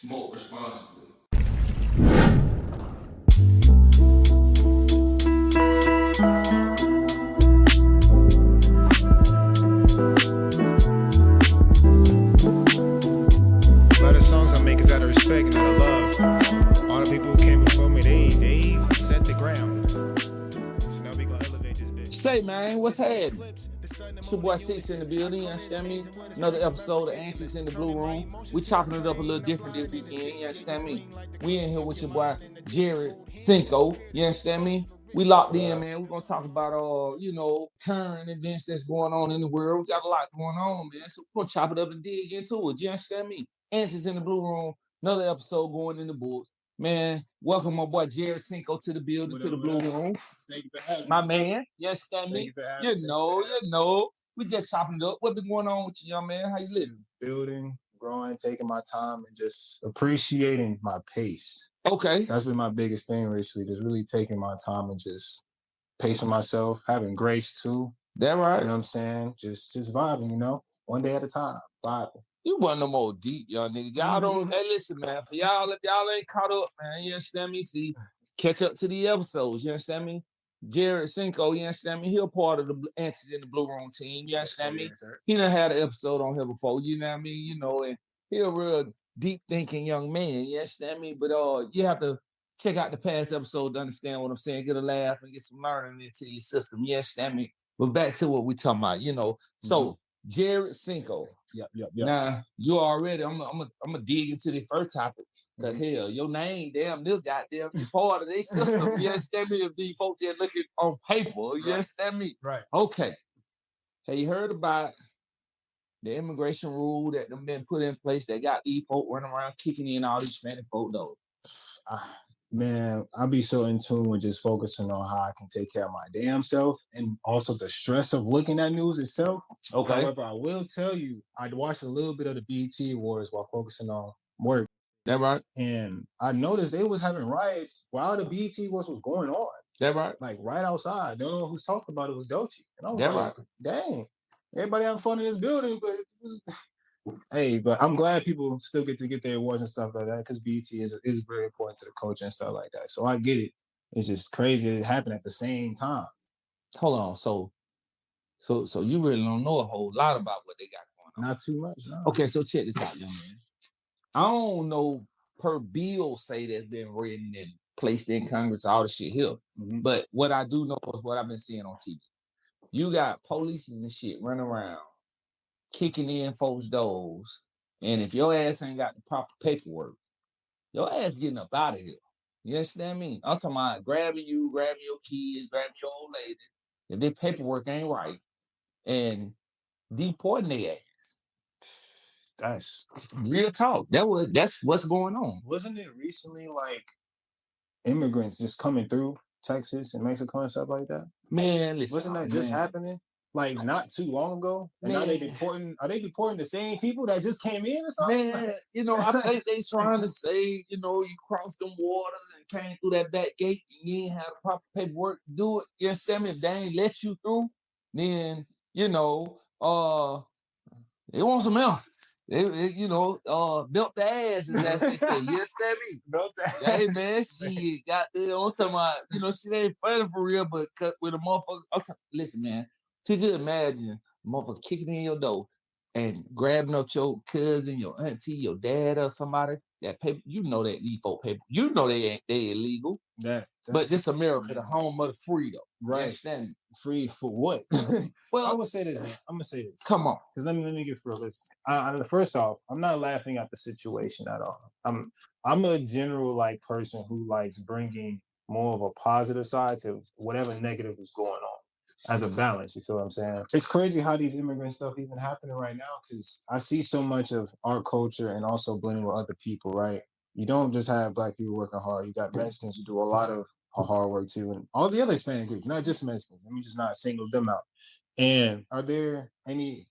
Smoke responsibly. A lot of songs I make is out of respect and out of love. All the people who came before me, they set the ground. So now we gonna elevate this bitch. Say, man, what's happening? It's your boy Six in the building, you understand me? Another episode of Antics in the Blue Room. We chopping it up a little different this weekend, you understand me? We in here with your boy Jared Ciinco, you understand me? We locked in, man. We're gonna talk about current events that's going on in the world. We got a lot going on, man. So we're gonna chop it up and dig into it. You understand me? Antics in the Blue Room, another episode going in the books. Man, welcome my boy Jared Ciinco to the building, to the Blue Room. Thank you for having me. My man, you understand me? You know. We just chopping it up. What been going on with you, young man? How you living? Building, growing, taking my time, and just appreciating my pace. Okay. That's been my biggest thing recently, just really taking my time and just pacing myself, having grace too. That right. You know what I'm saying? Just vibing, you know? One day at a time, vibing. You want no more deep, young niggas. Y'all don't, hey, listen, man. For y'all, if y'all ain't caught up, man, you understand me? See, catch up to the episodes, you understand me? Jared Ciinco, you understand me? He a part of the Antics in the Blue Room team, you understand me? Yes, sir. He done had an episode on here before, you know what I mean? You know, and he a real deep thinking young man, you understand me? But you have to check out the past episode to understand what I'm saying, get a laugh and get some learning into your system, you understand me? But back to what we talking about, you know. So Jared Ciinco. Yep. Now you already, I'm gonna dig into the first topic because hell, your name damn near goddamn be part of their system. You understand me? If these folks just looking on paper, you understand me? Right. Okay. Have you heard about the immigration rule that them been put in place that got these folk running around kicking in all these Spanish folk though? Man, I'll be so in tune with just focusing on how I can take care of my damn self and also the stress of looking at news itself. Okay. However, I will tell you, I watched a little bit of the BET Awards while focusing on work. That right? And I noticed they was having riots while the BET Awards was going on. That right? Like right outside. The only one who's talking about it was Dolce. And I was That like, right? dang, everybody having fun in this building, but it was... Hey, but I'm glad people still get to get their awards and stuff like that because BET is very important to the culture and stuff like that. So I get it. It's just crazy that it happened at the same time. Hold on. So you really don't know a whole lot about what they got going on. Not too much. No. Okay, so check this out, young man. I don't know per bill say that's been written and placed in Congress, all the shit here. But what I do know is what I've been seeing on TV. You got police and shit running around kicking in folks' doors, and if your ass ain't got the proper paperwork, your ass getting up out of here. You understand me? I'm talking about grabbing your kids, grabbing your old lady. If their paperwork ain't right, and deporting their ass. That's real talk. That's what's going on. Wasn't it recently like immigrants just coming through Texas and Mexico and stuff like that? Man, listen. Wasn't that just happening? Like not too long ago, and now they deporting. Are they deporting the same people that just came in or something? Man, you know, I think they trying to say, you know, you crossed them waters and came through that back gate, and you ain't have the proper paperwork to do it. You understand me? If they ain't let you through, then you know, they want some answers. They built the asses, as they say. You understand me? Built the hey man, she got there. I'm talking about, you know, she ain't funny for real, but with a motherfucker. Listen, man. Could you imagine a motherfucker kicking in your door and grabbing up your cousin, your auntie, your dad, or somebody? That paper, you know that these folk paper. You know they illegal. But this America, the home of the free, though. Right. You understand? Free for what? Well, I'm gonna say this, man. I'm gonna say this. Come on. Because let me get through this. First off, I'm not laughing at the situation at all. I'm a general like person who likes bringing more of a positive side to whatever negative is going on. As a balance, you feel what I'm saying? It's crazy how these immigrant stuff even happening right now because I see so much of our culture and also blending with other people, right? You don't just have Black people working hard. You got Mexicans who do a lot of hard work too, and all the other Hispanic groups, not just Mexicans. Let me just not single them out. And are there any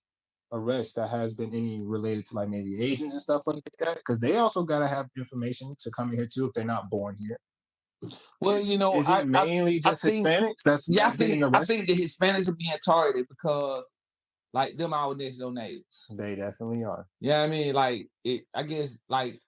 arrests that has been any related to like maybe Asians and stuff like that? Because they also got to have information to come in here too if they're not born here. Well, you know, is it mainly just Hispanics? I think the Hispanics are being targeted because, like, them our next door neighbors. They definitely are. Yeah, I mean, like, I guess, like,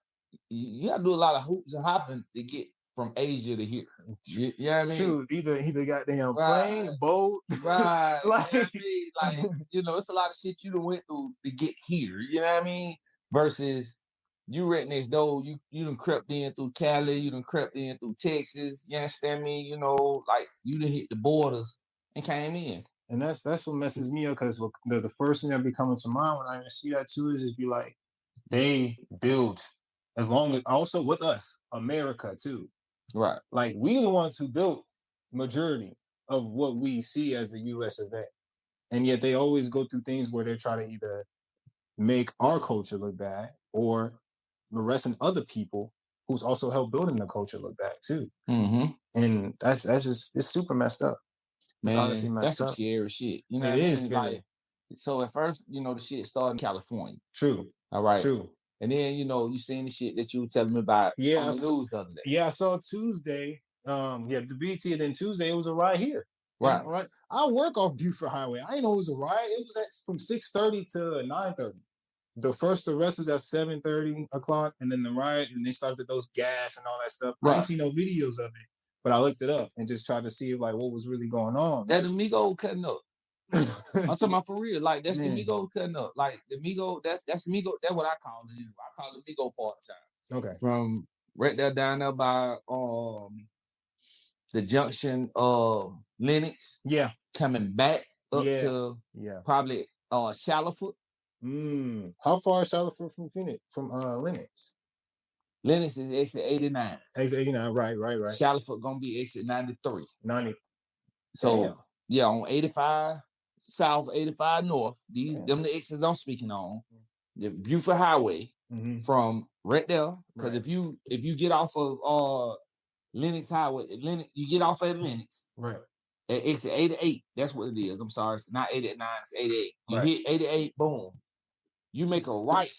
you gotta do a lot of hoops and hopping to get from Asia to here. You know what I mean? True. Either goddamn plane, boat. Right. Like, You know what I mean? Like, you know, it's a lot of shit you done went through to get here. You know what I mean? Versus you right next door, you done crept in through Cali, you done crept in through Texas. You understand me? You know, like you done hit the borders and came in. And that's what messes me up, because the first thing that be coming to mind when I see that too is be like, they build, as long as also with us, America too. Right. Like, we the ones who built majority of what we see as the U.S. event. And yet they always go through things where they're trying to either make our culture look bad or arresting other people who's also helped building the culture look bad too. Mm-hmm. And that's just, it's super messed up. It's honestly Man, messed that's some up. scary shit. You know It what I is mean? scary. Like, so at first, you know, the shit started in California. True. All right. True. And then, you know, you seen the shit that you were telling me about on the news the other day. Yeah, I saw Tuesday. The BT, and then Tuesday it was a riot here. Right. Right. I work off Buford Highway. I didn't know it was a riot. It was from 6:30 to 9:30. The first arrest was at 7:30 o'clock, and then the riot, and they started those gas and all that stuff. Right. I didn't see no videos of it, but I looked it up and just tried to see like what was really going on. That the Migo cutting up. I'm talking about for real. Like, that's the Migo cutting up. Like, the Migo, that's Migo. That's what I call it. I call it Migo part time. Okay. From right there down there by the junction of Lenox. Yeah. Coming back up to probably Shallowfoot. How far is Shallowfoot from Phoenix? From Lenox? Lenox is exit 89. Exit 89, right. Shallowfoot gonna be exit 93. 90. So yeah, on 85 south, 85 north. Them the exits I'm speaking on. The Buford Highway from right there. Because if you get off of Lenox Highway, you get off at Lenox. Right. At exit 88, that's what it is. I'm sorry, it's not 89, it's 88. You hit 88, boom. You make a right.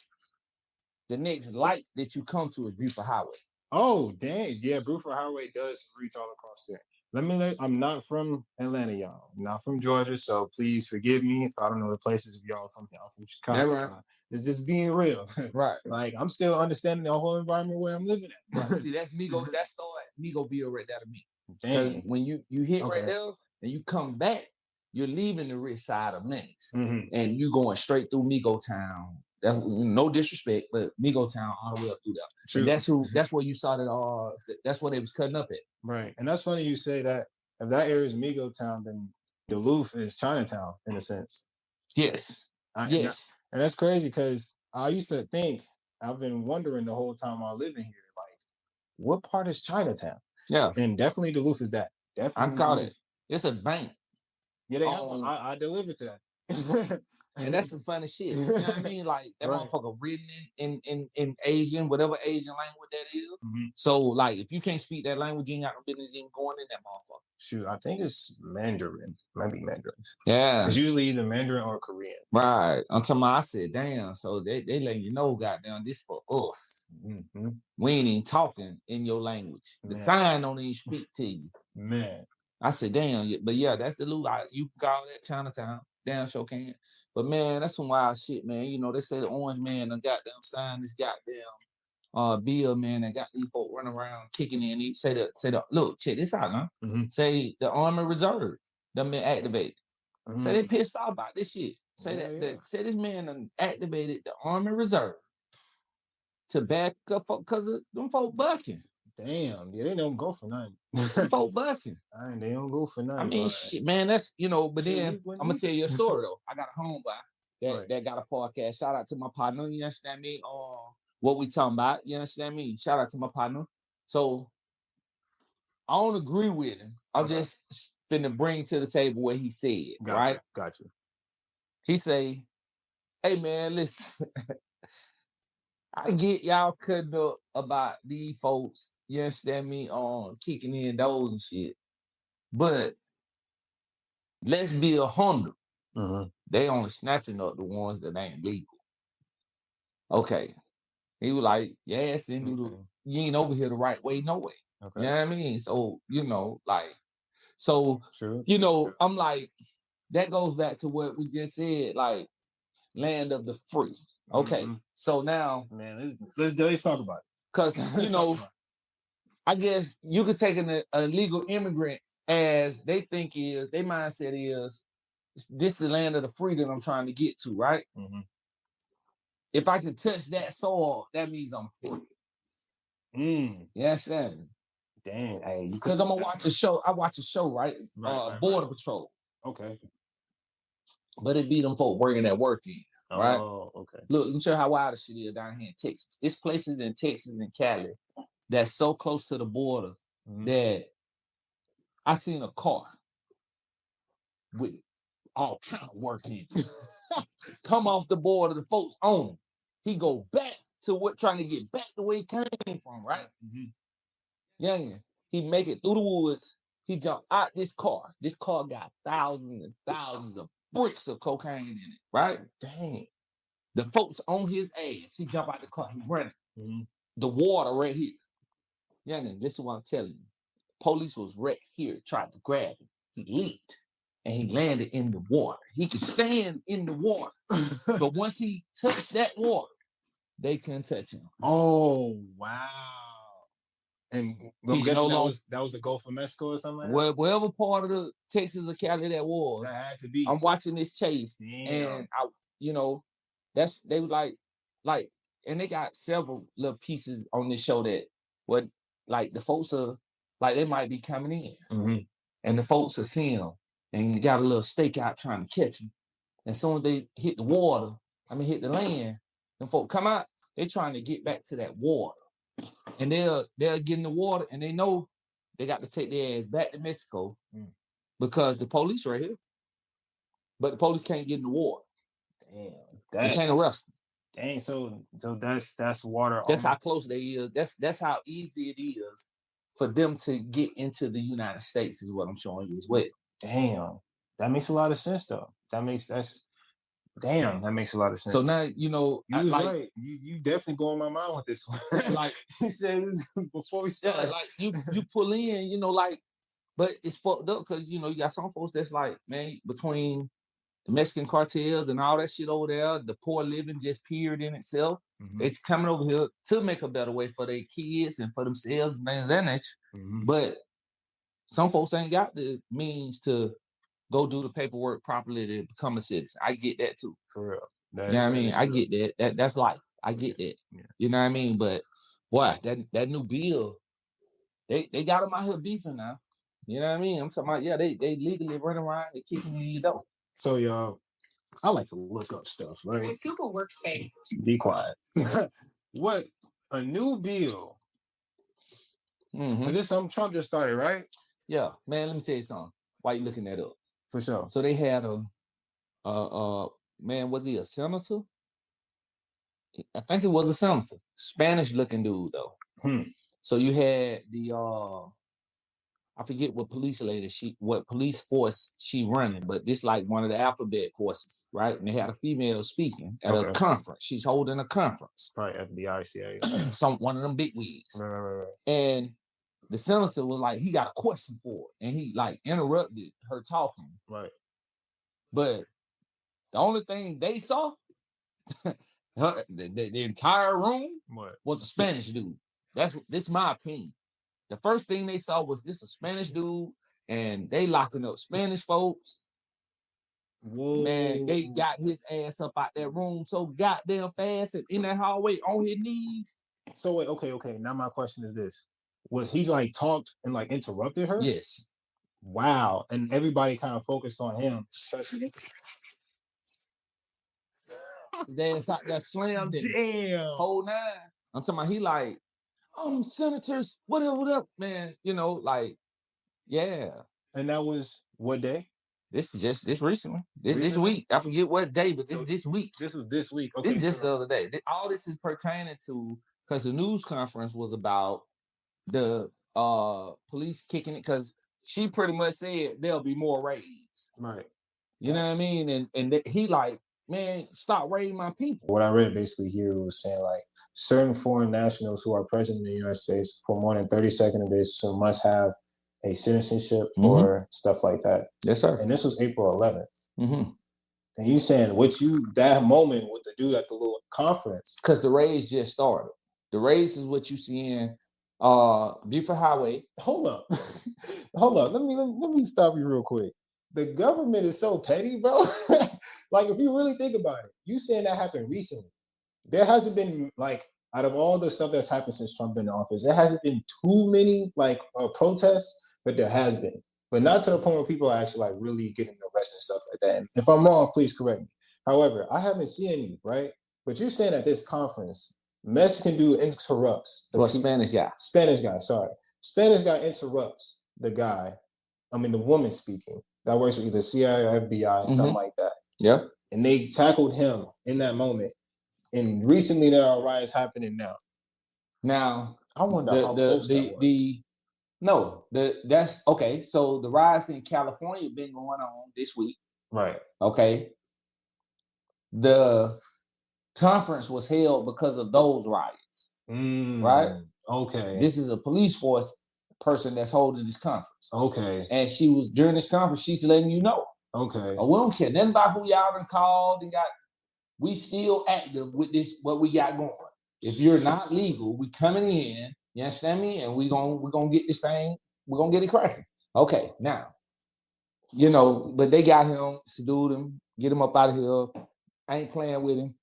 The next light that you come to is Buford Highway. Oh, dang. Yeah, Buford Highway does reach all across there. I'm not from Atlanta, y'all. I'm not from Georgia, so please forgive me if I don't know the places of y'all from Chicago. Yeah, right. It's just being real. Right. Like, I'm still understanding the whole environment where I'm living at. Right. See, that's Migo. That's Miggoville right there to me. Because when you hit right there and you come back, you're leaving the rich side of Lenox. And you going straight through Migo Town. That's no disrespect, but Migo Town all the way up through there. True. And that's where you saw that that's where they was cutting up at. Right. And that's funny you say that. If that area is Migo Town, then Duluth is Chinatown in a sense. Yes. Yes. And that's crazy, because I used to think, I've been wondering the whole time I'm living here, like, what part is Chinatown? Yeah. And definitely Duluth is that. Definitely. I call it. It's a bank. Yeah, I delivered to that. And that's some funny shit. You know what I mean? Like, that motherfucker written in Asian, whatever Asian language that is. So, like, if you can't speak that language, you ain't got no business even going in that motherfucker. Shoot, I think it's Mandarin. Might be Mandarin. Yeah. It's usually either Mandarin or Korean. Right. Until I said, damn, so they let you know, goddamn, this for us. We ain't even talking in your language. The sign don't even speak to you. Man. I said, damn, but yeah, that's the loot. You can call that Chinatown. Damn sure can. But man, that's some wild shit, man. You know, they say the orange man done goddamn signed this goddamn bill, man, that got these folk running around kicking in. He say the look, check this out, huh? Say the Army Reserve done been activated. Say they pissed off about this shit. Say say this man done activated the Army Reserve to back up because of them folk bucking. Damn, yeah, they don't go for nothing. Folk bucking. They don't go for nothing. I mean, shit, man, that's, you know, but then I'm going to tell you a story, though. I got a homeboy that got a podcast. Shout out to my partner, you understand me? What we talking about, you understand me? Shout out to my partner. So, I don't agree with him. I'm just finna bring to the table what he said, right? Gotcha. He say, hey, man, listen. I get y'all cutting up about these folks, you understand me, kicking in doors and shit. But let's be 100. They only snatching up the ones that ain't legal. Okay. He was like, yes, then you ain't over here the right way, no way. Okay. You know what I mean? So, you know, like, you know, I'm like, that goes back to what we just said, like, land of the free. Okay. So now, man, let's talk about it. Because, you know, I guess you could take an illegal immigrant as they think is, their mindset is, this the land of the freedom I'm trying to get to, right? Mm-hmm. If I can touch that soil, that means I'm free. Yes, sir. Damn. Hey, because I'm gonna watch a show. I watch a show, right? Border Patrol. Okay. But it be them folk bringing that work in, right? Oh, okay. Look, let me show you how wild this shit is down here in Texas. It's places in Texas and Cali that's so close to the borders that I seen a car with all kind of work in it. Come off the border, the folks own him. He go back to trying to get back the way he came from, right? Youngin, he make it through the woods. He jump out this car. This car got thousands and thousands of bricks of cocaine in it, right? Dang. The folks on his ass. He jump out the car. He running. The water right here. Youngin, listen what I'm telling you. Police was right here trying to grab him. He leaped and he landed in the water. He could stand in the water. But once he touched that water, they couldn't touch him. Oh, wow. And I'm guessing that was the Gulf of Mexico or something like that? Wherever part of the Texas or Cali that was. That had to be. I'm watching this chase. Damn. And they was like, and they got several little pieces on this show that the folks are like, they might be coming in. And the folks are seeing them. And you got a little stakeout trying to catch them. And soon as they hit the water, hit the land, and folks come out, they trying to get back to that water. And they'll get in the water, and they know they got to take their ass back to Mexico because the police right here. But the police can't get in the water. Damn. They can't arrest them. Dang, so that's water. That's how close they is. That's how easy it is for them to get into the United States is what I'm showing you as well. Damn. That makes a lot of sense though. That makes a lot of sense. So now, you know, you was right. You definitely blowing my mind with this one. Like he said before we started. Yeah, like you pull in, you know, like, but it's fucked up because, you know, you got some folks that's like, man, between the Mexican cartels and all that shit over there, the poor living just peered in itself. It's coming over here to make a better way for their kids and for themselves and things of that nature. But some folks ain't got the means to go do the paperwork properly to become a citizen. I get that too. For real. You know what I mean? I get that. That's life. I get that. Yeah. You know what I mean? But boy, that new bill, they got them out here beefing now. You know what I mean? I'm talking about, they legally running around and kicking you door. So y'all, I like to look up stuff, right? With Google Workspace. Be quiet. What a new bill. Is this something Trump just started, right? Yeah, man. Let me tell you something. Why you looking that up? For sure. So they had man, was he a senator? I think it was a senator. Spanish looking dude though. So you had the I forget what what police force she running, but this like one of the alphabet forces, right? And they had a female speaking at a conference. She's holding a conference. Probably FBI, CIA. One of them big wigs. Right. And the senator was like, he got a question for her, and he like interrupted her talking. Right. But the only thing they saw, the entire room was a Spanish dude. This is my opinion. The first thing they saw was this a Spanish dude, and they locking up Spanish folks. Whoa. Man, they got his ass up out that room so goddamn fast and in that hallway on his knees. So wait, okay. Now my question is this. Was he like talked and like interrupted her? Yes. Wow. And everybody kind of focused on him. His ass out there slammed him. Damn. Whole nine. I'm talking about he like, senators, what up, man? You know, like, yeah. And that was what day? This recently. This week. I forget what day, but this week. This was this week. Okay. This just the other day. All this is pertaining to, because the news conference was about the police kicking it, because she pretty much said there'll be more raids. Right. You know what I mean? And he like, man, stop raiding my people. What I read basically here was saying like certain foreign nationals who are present in the United States for more than 30 seconds of this must have a citizenship or stuff like that. Yes, sir. And this was April 11th. And you saying that moment with the dude at the little conference. Because the raids just started. The race is what you see in Buford Highway. Hold up. Hold up. Let me stop you real quick. The government is so petty, bro. Like, if you really think about it, you saying that happened recently. There hasn't been, like, out of all the stuff that's happened since Trump been in office, there hasn't been too many, like, protests, but there has been. But not to the point where people are actually, like, really getting arrested and stuff like that. And if I'm wrong, please correct me. However, I haven't seen any, right? But you're saying at this conference, Mexican dude interrupts. Spanish guy. Spanish guy, sorry. Spanish guy interrupts the woman speaking. That works for either CIA or FBI, something like that. Yeah. And they tackled him in that moment. And recently there are riots happening now. Now, I wonder how close that was. That's okay. So the riots in California have been going on this week. Right. Okay. The conference was held because of those riots. Right? Okay. This is a police force person that's holding this conference. Okay. And during this conference, she's letting you know. Okay. We don't care nothing about who y'all done called and got. We still active with this, what we got going. If you're not legal, we coming in, you understand me? And we're gonna get this thing, we're gonna get it cracking. Okay, now, but they got him, subdued him, get him up out of here. I ain't playing with him.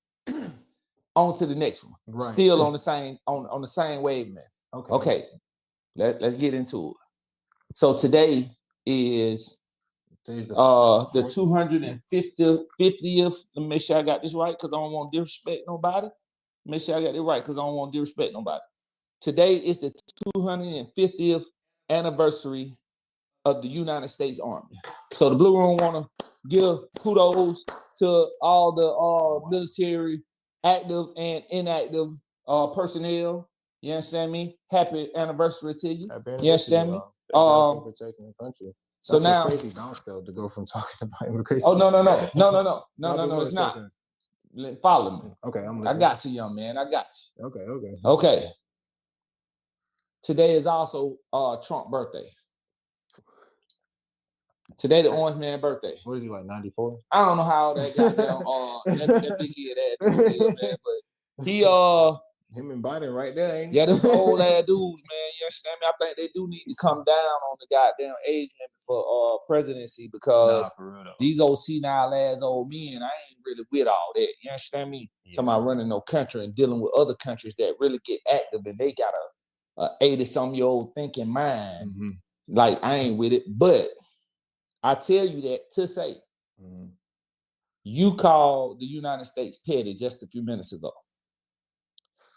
On to the next one. Right. Still on the same wavelength. Okay. Let's get into it. So today is the 250th. Let me make sure I got this right because I don't want to disrespect nobody. Make sure I got it right because I don't want to disrespect nobody. Today is the 250th anniversary of the United States Army. So the Blue Room want to give kudos to all the military, active and inactive personnel. You understand me? Happy anniversary to you. You understand me? For protecting the country. So that's now crazy bounce though to go from talking about immigration. Oh no, it's not. Follow me. Okay, I'm listening. I got you, young man. I got you. Okay. Today is also Trump's birthday. Today the Orange Man birthday. What is he, like 94? I don't know how that got down. That big head man, but he him and Biden right there, ain't yeah, them old ass dudes, man. You understand me? I think they do need to come down on the goddamn age limit for presidency because these old senile ass old men, I ain't really with all that. You understand me? Yeah. Talking about running no country and dealing with other countries that really get active and they got a 80-some-year-old thinking mind. Mm-hmm. Like, I ain't with it. But I tell you that to say, you called the United States petty just a few minutes ago.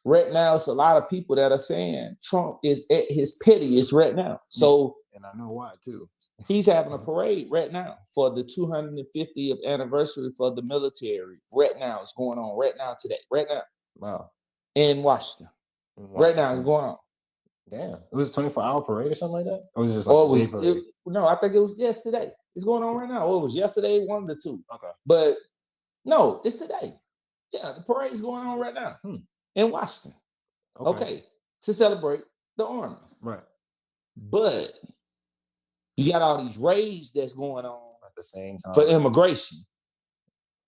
Right now, it's a lot of people that are saying Trump is at his pettiest right now. So, and I know why too. He's having a parade right now for the 250th anniversary for the military. Right now, it's going on. Right now, today. Right now. Wow. In Washington. Right now, it's going on. Damn. It was a 24-hour parade or something like that? Or was it just like no, I think it was yesterday. It's going on right now. Or it was yesterday, one of the two. Okay. But no, it's today. Yeah, the parade's going on right now. In Washington. Okay. To celebrate the Army. Right. But you got all these raids that's going on at the same time for immigration.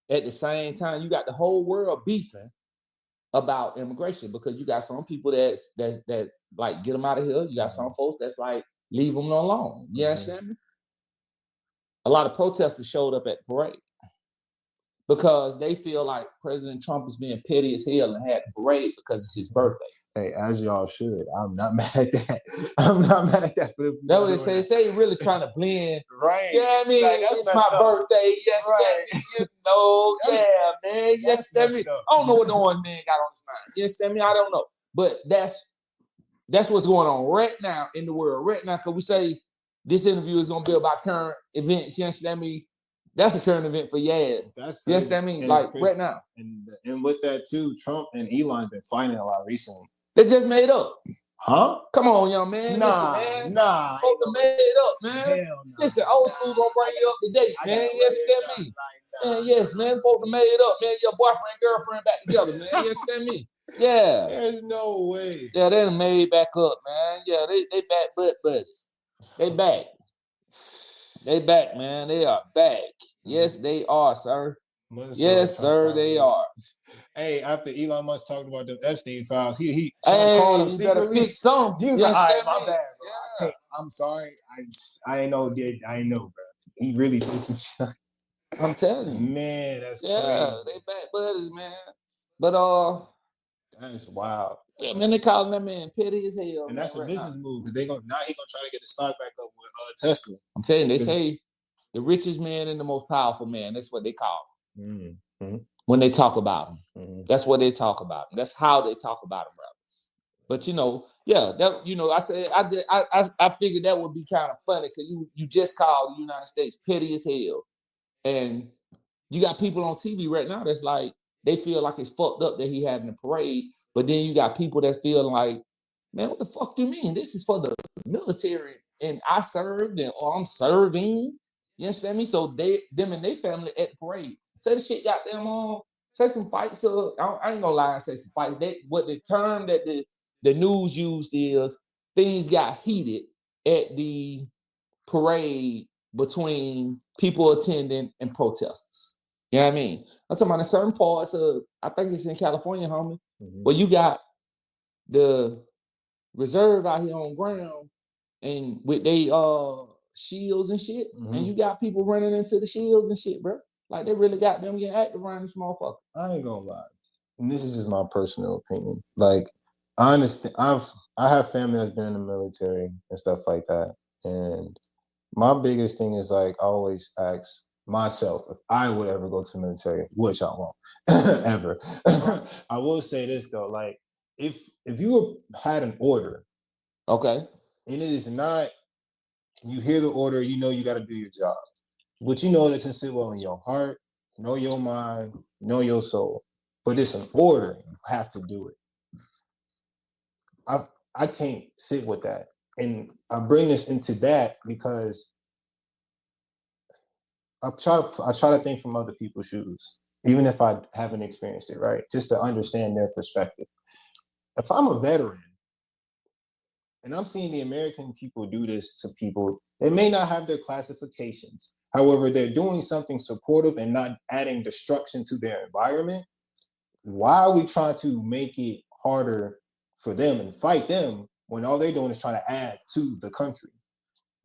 At the same time, you got the whole world beefing about immigration because you got some people that's like, get them out of here. You got some folks that's like, leave them alone. You understand me? A lot of protesters showed up at the parade because they feel like President Trump is being petty as hell and had the parade because it's his birthday. Hey, as y'all should. I'm not mad at that. I'm not mad at that. That's what they say. They say really trying to blend. Right. Yeah, I mean, like, it's my birthday. Yes, right. You know, yeah, man. Yes, I mean, I don't know what the orange man got on his mind. Yes, I mean, I don't know. But that's what's going on right now in the world. Right now, because we say this interview is going to be about current events. You understand me? That's a current event for Yaz. That's crazy. Yes, I mean, like right now. And with that too, Trump and Elon been fighting a lot recently. They just made up. Huh? Come on, young man. Nah, listen, man. nah. Supposed to made it up, man. Hell no. Listen, old school gonna bring you up to date, man. Yes, that me. Man, yes, man. Supposed to made it up, man. Your boyfriend, girlfriend back together, man. Yes, that me. Yeah. There's no way. Yeah, they done made back up, man. Yeah, they back butt buddies. They back. They back, man. They are back. Yes, they are, sir. Yes, sir, they are. Hey, after Elon Musk talked about the Epstein files, he called him you better secretly. fix some. He was You like, all right, understand my me? bad, bro. Yeah. I'm sorry. I ain't know, bro. He really did some shit. I'm telling you. Man, that's Yeah, crazy. they back buddies, man. But That's wild. yeah, man, they calling that man petty as hell. And man, that's a right business now. move because he gonna try to get the stock back up with Tesla. I'm telling you, they say the richest man and the most powerful man. That's what they call him. Mm-hmm. When they talk about him. Mm-hmm. That's what they talk about him. That's how they talk about him, brother. But I figured that would be kind of funny because you just called the United States petty as hell. And you got people on TV right now that's like, they feel like it's fucked up that he having a parade. But then you got people that feel like, man, what the fuck do you mean? This is for the military and I served or I'm serving. You understand me? So them and their family at the parade. Say the shit got them on. Say some fights. I ain't gonna lie and say some fights. What the term that the news used is things got heated at the parade between people attending and protesters. You know what I mean? I'm talking about in certain parts of, I think it's in California, homie, where you got the reserve out here on ground and with they shields and shit, and you got people running into the shields and shit, bro. Like they really got them getting active around this motherfucker. I ain't gonna lie. And this is just my personal opinion. Like, I understand. I have family that's been in the military and stuff like that. And my biggest thing is like, I always ask myself if I would ever go to the military, which I won't ever. I will say this though, like if you had an order, okay, and it is not, you hear the order, you know you got to do your job, but you know that can sit well in your heart, know your mind, know your soul. But it's an order, you have to do it. I can't sit with that, and I bring this into that because I try to think from other people's shoes, even if I haven't experienced it, right? Just to understand their perspective. If I'm a veteran and I'm seeing the American people do this to people, they may not have their classifications. However, they're doing something supportive and not adding destruction to their environment. Why are we trying to make it harder for them and fight them when all they're doing is trying to add to the country?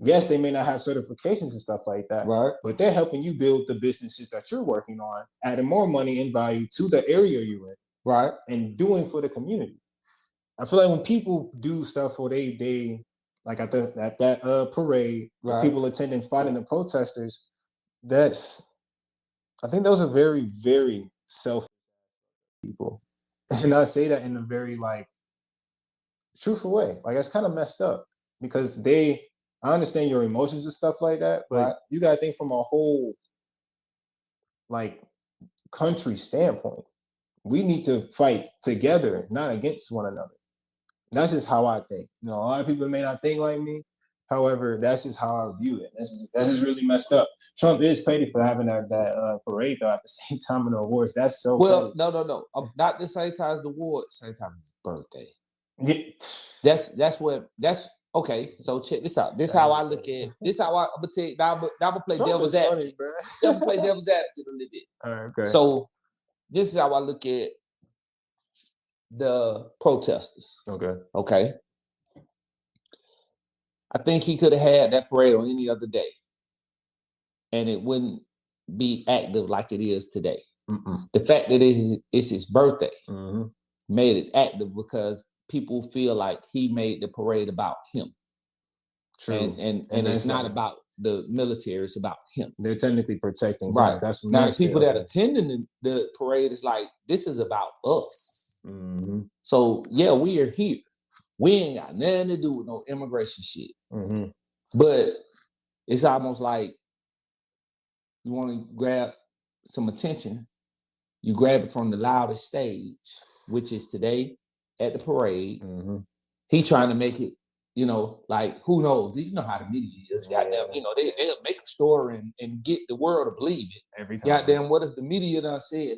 Yes, they may not have certifications and stuff like that, right? But they're helping you build the businesses that you're working on, adding more money and value to the area you're in, right? And doing for the community. I feel like when people do stuff or they like at that parade, right, the people attending fighting the protesters, I think those are very, very selfish people. And I say that in a very like truthful way. Like that's kind of messed up because I understand your emotions and stuff like that, but right, you gotta think from a whole like country standpoint. We need to fight together, not against one another. That's just how I think. You know, a lot of people may not think like me. However, that's just how I view it. That's just really messed up. Trump is petty for having that parade though at the same time in the awards. That's so petty. No. Not the same time as the awards, same time as his birthday. Yeah. That's okay. So check this out. This how I look at. This how I'm gonna tell you. Now I'm gonna play devil's advocate. I'm gonna play devil's advocate a little bit. All right, okay. So this is how I look at the protesters. Okay. I think he could have had that parade on any other day, and it wouldn't be active like it is today. The fact that it's his birthday made it active because people feel like he made the parade about him. True. And it's not about the military, it's about him. They're technically protecting him. Right. That's now the people that attending the parade is like, this is about us. So yeah, we are here. We ain't got nothing to do with no immigration shit. But it's almost like you want to grab some attention, you grab it from the loudest stage, which is today at the parade. He trying to make it, you know, like who knows? You know how the media is. Goddamn, you know, they'll make a story and get the world to believe it. Every time. Goddamn, what if the media done said,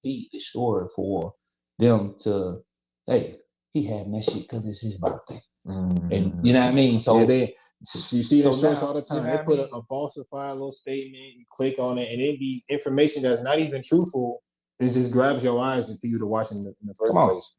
feed the story for them to, hey, he having that shit because it's his birthday. And you know what I mean? So yeah, you see the shorts all the time. You know they put a falsified little statement, you click on it, and it be information that's not even truthful, it just grabs your eyes for you to watch in the first place.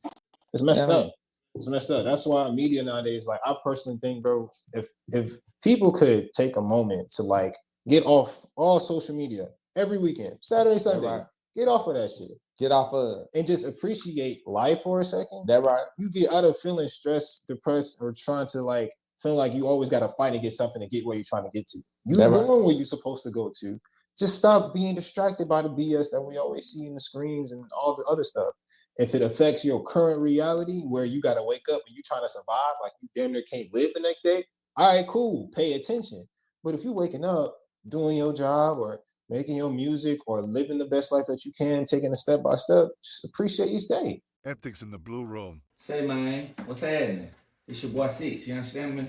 It's messed up. It's messed up. That's why media nowadays, like, I personally think, bro, if people could take a moment to like get off all social media every weekend, Saturday, Sundays, get off of that shit. Get off of it. And just appreciate life for a second. That right. You get out of feeling stressed, depressed, or trying to like feel like you always got to fight and get something to get where you're trying to get to. You're going where you're supposed to go to. Just stop being distracted by the BS that we always see in the screens and all the other stuff. If it affects your current reality where you got to wake up and you're trying to survive, like you damn near can't live the next day, all right, cool, pay attention. But if you're waking up, doing your job or making your music or living the best life that you can, taking it step by step, just appreciate each day. Antics in the Blue Room. Say, man, what's happening? It's your boy Six, you understand me?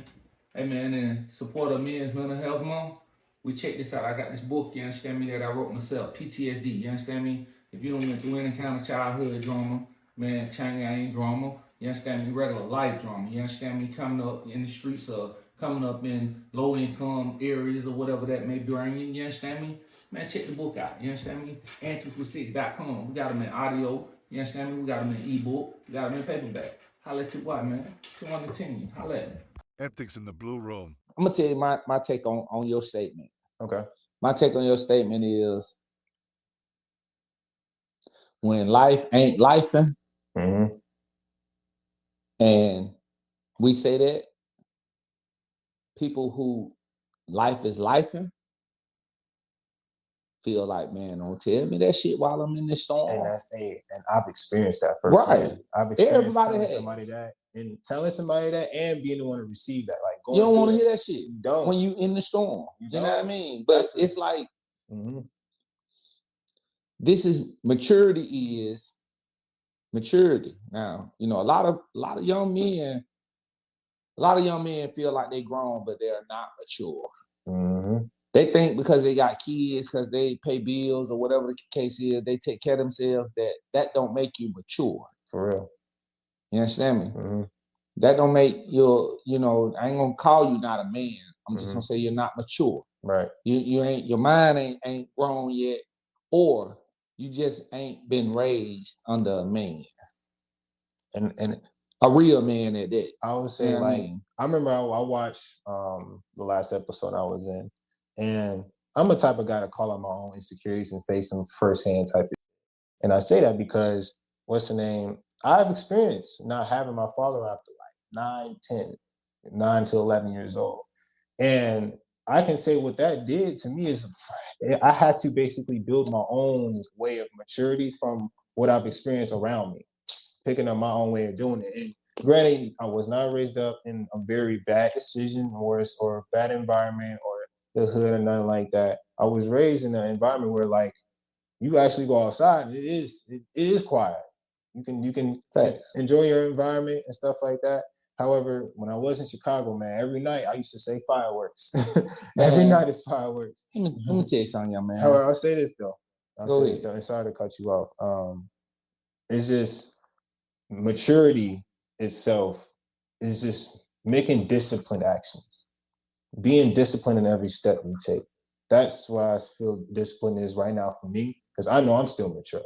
Hey, man, in support of Men's Mental Health Month, we check this out. I got this book, you understand me, that I wrote myself, PTSD, you understand me? If you don't went through any kind of childhood drama, man, China ain't drama, you understand me? Regular life drama, you understand me? Coming up in the streets or coming up in low-income areas or whatever that may bring you, you understand me? Man, check the book out, you understand me? Anticswith6.com. We got them in audio, you understand me? We got them in ebook, we got them in paperback. Holla at your boy, man. 210, holla at me. Antics in the Blue Room. I'm gonna tell you my take on your statement. Okay. My take on your statement is when life ain't lifing, and we say that, people who life is lifing feel like, man, don't tell me that shit while I'm in this storm. And I've experienced that personally. Right. I've experienced telling somebody that and being the one to receive that. Like, you don't want to hear that shit. You don't. When you in the storm. You know what I mean? But it's like, this is maturity is maturity. Now, you know, a lot of young men feel like they grown, but they're not mature. They think because they got kids, because they pay bills or whatever the case is, they take care of themselves, that don't make you mature. For real. You understand me? That don't make you, you know, I ain't gonna call you not a man. I'm just gonna say you're not mature. Right. You ain't, your mind ain't grown yet, or you just ain't been raised under a man. And a real man at that. I would say, I remember I watched the last episode I was in, and I'm the type of guy to call out my own insecurities and face them firsthand type of. And I say that because, I've experienced not having my father after like 9 to 11 years old. And I can say what that did to me is I had to basically build my own way of maturity from what I've experienced around me, picking up my own way of doing it. And granted, I was not raised up in a very bad decision or bad environment or the hood or nothing like that. I was raised in an environment where like you actually go outside and it is quiet. You can enjoy your environment and stuff like that. However, when I was in Chicago, man, every night I used to say fireworks. Every night is fireworks. Let me tell you something, young man. However, I'll say this though. And sorry to cut you off. It's just maturity itself is just making disciplined actions, being disciplined in every step you take. That's what I feel discipline is right now for me, because I know I'm still mature.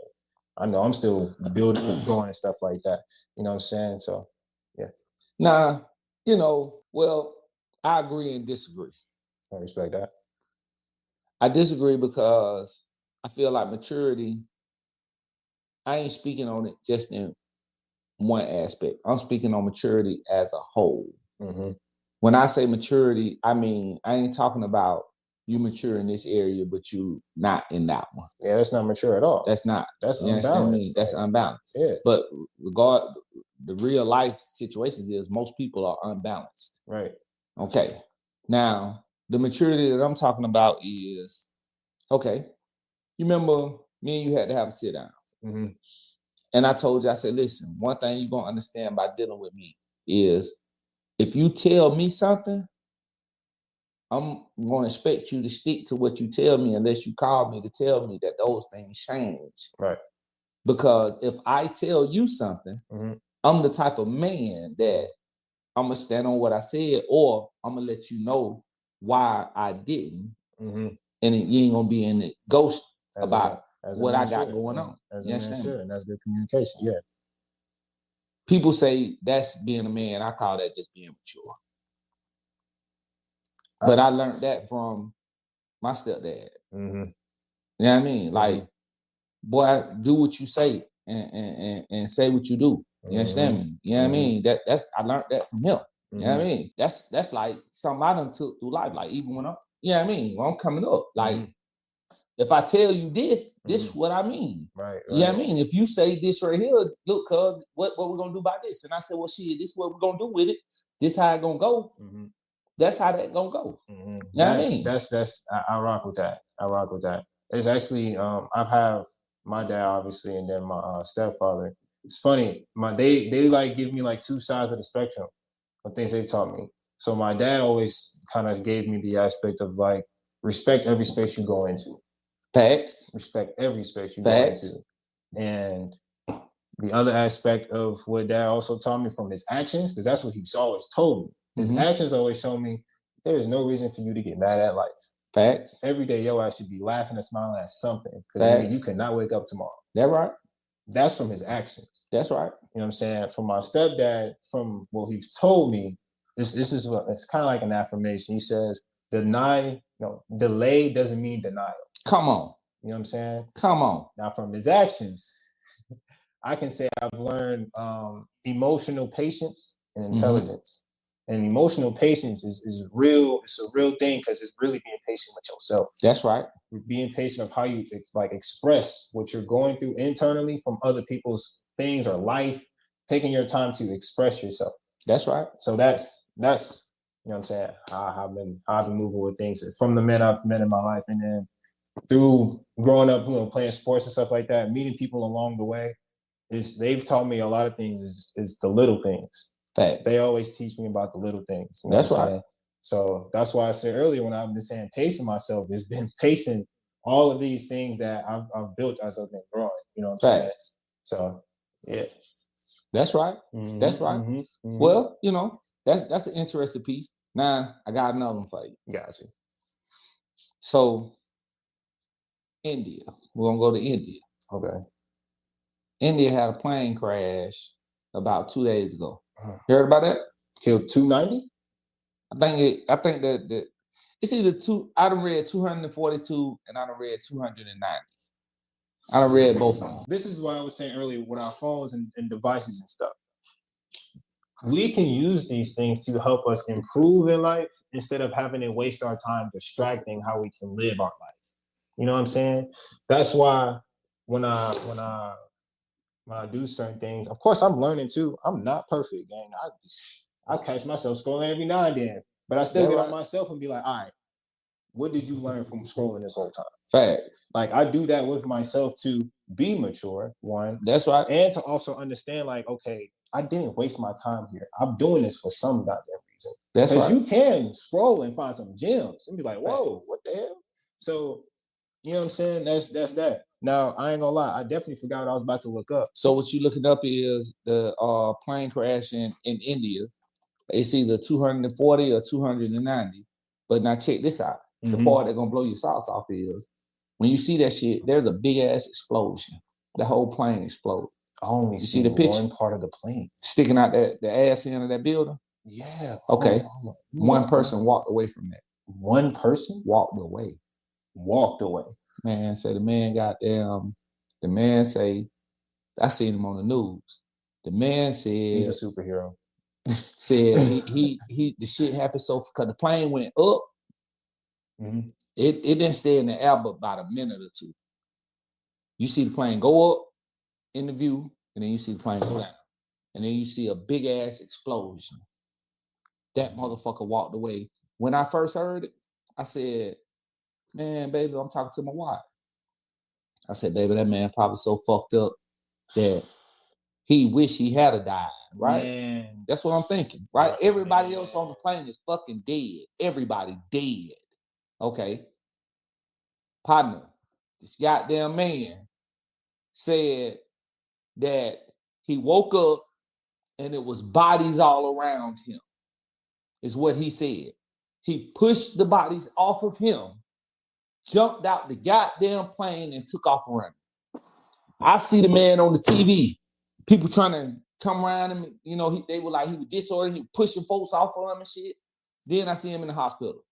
I know I'm still building and growing and stuff like that. You know what I'm saying? So, yeah. Nah, you know, well, I agree and disagree. I respect that. I disagree because I feel like maturity, I ain't speaking on it just in one aspect. I'm speaking on maturity as a whole. When I say maturity, I mean, I ain't talking about you mature in this area, but you not in that one. Yeah, that's not mature at all. That's unbalanced. That's unbalanced. Yeah. But the real life situations is most people are unbalanced. Right. Okay. Now, the maturity that I'm talking about is, okay, you remember me and you had to have a sit down. And I told you, I said, listen, one thing you're going to understand by dealing with me is if you tell me something, I'm going to expect you to stick to what you tell me unless you call me to tell me that those things change. Right. Because if I tell you something, I'm the type of man that I'm going to stand on what I said, or I'm going to let you know why I didn't. And you ain't going to be in the ghost about it. what I got going on. As a You man understand should, me? and that's good communication. Yeah. People say that's being a man. I call that just being mature. But I learned that from my stepdad. Mm-hmm. You know what I mean? Like, boy, do what you say and say what you do. You understand me? You know what I mean? That's I learned that from him. You know what I mean? That's like something I done took through life. Like even when you know what I mean? When I'm coming up, like if I tell you this is what I mean. Right. You know what I mean? If you say this right here, look, cuz what we're gonna do about this? And I said, well, shit, this is what we're gonna do with it. This how it gonna go. That's how that gonna go. You know what I mean? I rock with that. I rock with that. It's actually I've have my dad obviously, and then my stepfather. It's funny. They like give me like two sides of the spectrum of things they've taught me. So my dad always kind of gave me the aspect of like respect every space you go into. Facts. Respect every space you go into. And the other aspect of what dad also taught me from his actions, because that's what he's always told me. His actions always show me there's no reason for you to get mad at life. Facts. Every day, your ass should be laughing and smiling at something. Because you cannot wake up tomorrow. That right? That's from his actions. That's right. You know what I'm saying? From my stepdad, from what he's told me, this is what it's kind of like an affirmation. He says, delay doesn't mean denial. Come on. You know what I'm saying? Come on. Now, from his actions, I can say I've learned emotional patience and intelligence. And emotional patience is real. It's a real thing because it's really being patient with yourself. That's right. Being patient of how you express what you're going through internally from other people's things or life. Taking your time to express yourself. That's right. So that's you know what I'm saying. How I've been moving with things from the men I've met in my life, and then through growing up, playing sports and stuff like that, meeting people along the way. They've taught me a lot of things. Is the little things. Fact. They always teach me about the little things. You know that's right. So that's why I said earlier when I've been saying pacing myself, it's been pacing all of these things that I've built as I've been growing. You know what I'm saying? So yeah. That's right. That's right. Well, that's an interesting piece. Now I got another one for you. Gotcha. So India. We're gonna go to India. Okay. India had a plane crash about 2 days ago. You heard about that? Killed 290? I think that it's either two. I done read 242 and I done read 290. I done read both of them. This is what I was saying earlier with our phones and devices and stuff. We can use these things to help us improve in life instead of having to waste our time distracting how we can live our life. You know what I'm saying? That's why when I do certain things, of course I'm learning too. I'm not perfect, gang. I catch myself scrolling every now and then, but I still get on myself and be like, all right, what did you learn from scrolling this whole time? Facts. Like I do that with myself to be mature, one. That's right. And to also understand, like, okay, I didn't waste my time here. I'm doing this for some goddamn reason. That's right. Because you can scroll and find some gems and be like, whoa, what the hell? So, you know what I'm saying? That's that. Now, I ain't gonna lie, I definitely forgot what I was about to look up. So what you looking up is the plane crash in India. It's either 240 or 290. But now check this out. The part that's gonna blow your socks off is when you see that shit, there's a big ass explosion. The whole plane exploded. I only see the picture. One part of the plane sticking out the ass end of that building. Yeah. Okay. One person walked away from that. One person walked away. Man, say the man say, I seen him on the news. The man said he's a superhero. Said he the shit happened because the plane went up. It didn't stay in the air but about a minute or two. You see the plane go up in the view, and then you see the plane go down. And then you see a big ass explosion. That motherfucker walked away. When I first heard it, I said, man, baby, I'm talking to my wife. I said, baby, that man probably so fucked up that he wish he had died, right? Man. That's what I'm thinking, right? Everybody else on the plane is fucking dead. Everybody dead. Okay. Partner, this goddamn man said that he woke up and it was bodies all around him, is what he said. He pushed the bodies off of him. jumped out the goddamn plane and took off running. I see the man on the TV. People trying to come around him. You know, they were like, he was disordered. He was pushing folks off of him and shit. Then I see him in the hospital.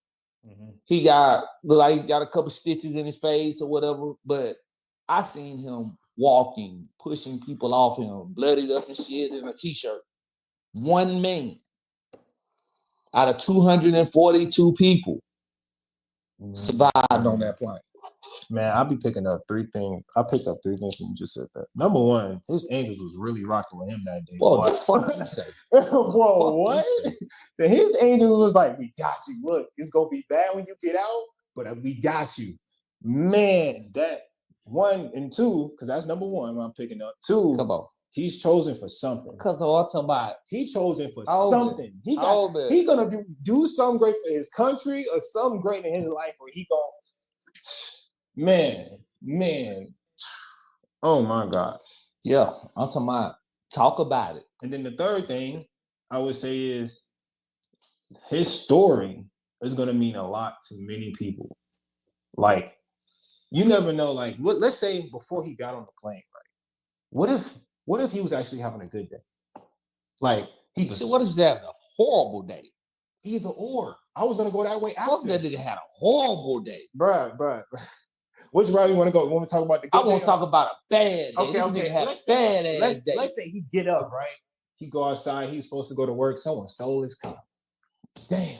Mm-hmm. He got a couple stitches in his face or whatever. But I seen him walking, pushing people off him, bloodied up and shit in a t-shirt. One man out of 242 people survived on that plane. Man, I picked up three things when you just said that. Number one, his angels was really rocking with him that day. Whoa, what the fuck you say? Whoa, what? His angels was like, we got you. Look, it's going to be bad when you get out, but we got you. Man, that one and two, because that's number one when I'm picking up. Two, come on. He's chosen for something. Because of what I'm about. He chosen for something. He gonna do something great for his country or something great in his life where he gonna Man. Oh my God. Yeah, I'm talking about talk about it. And then the third thing I would say is his story is gonna mean a lot to many people. Like, you never know, like, let's say before he got on the plane, right? What if he was actually having a good day? Like, what if he's having a horrible day? Either or. I was gonna go that way after. Fuck that nigga had a horrible day. Bruh. Which route you want to go? You want to talk about the good I want to talk about a bad day. Okay, this nigga had a bad ass day. Let's say he get up, right? He go outside. He's supposed to go to work. Someone stole his car. Damn.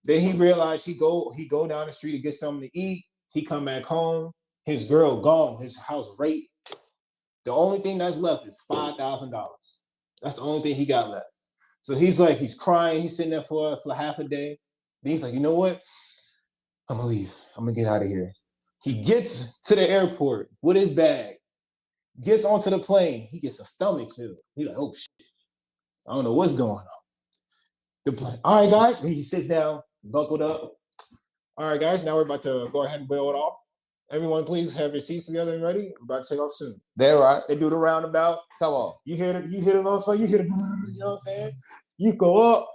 Then he realized he go down the street to get something to eat. He come back home. His girl gone. His house raped. The only thing that's left is $5,000. That's the only thing he got left. So he's crying. He's sitting there for half a day. Then he's like, you know what? I'm gonna leave. I'm gonna get out of here. He gets to the airport with his bag, gets onto the plane. He gets a stomach feel. He's like, oh shit, I don't know what's going on. The plane. All right, guys. And he sits down, buckled up. All right, guys. Now we're about to go ahead and bail it off. Everyone, please have your seats together and ready. We're about to take off soon. They're right. They do the roundabout. Come on. You hear the motherfucker. You hear the. You know what I'm saying? You go up.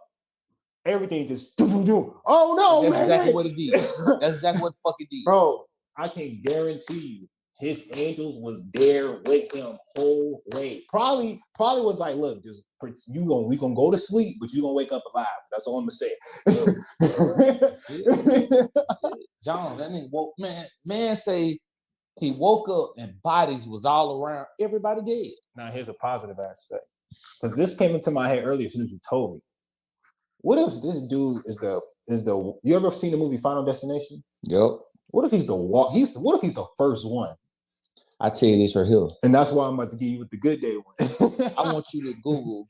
Everything just. Oh no! That's exactly what it did. That's exactly what the fuck it did, bro. I can guarantee you, his angels was there with him whole way. Probably was like, look, just we gonna go to sleep, but you gonna wake up alive. That's all I'm gonna say. That's it. John, that nigga woke, man say he woke up and bodies was all around, everybody dead. Now here's a positive aspect, because this came into my head earlier as soon as you told me. What if this dude is the you ever seen the movie Final Destination? Yep. What if he's what if he's the first one? I tell you this right here. And that's why I'm about to give you with the good day one. I want you to Google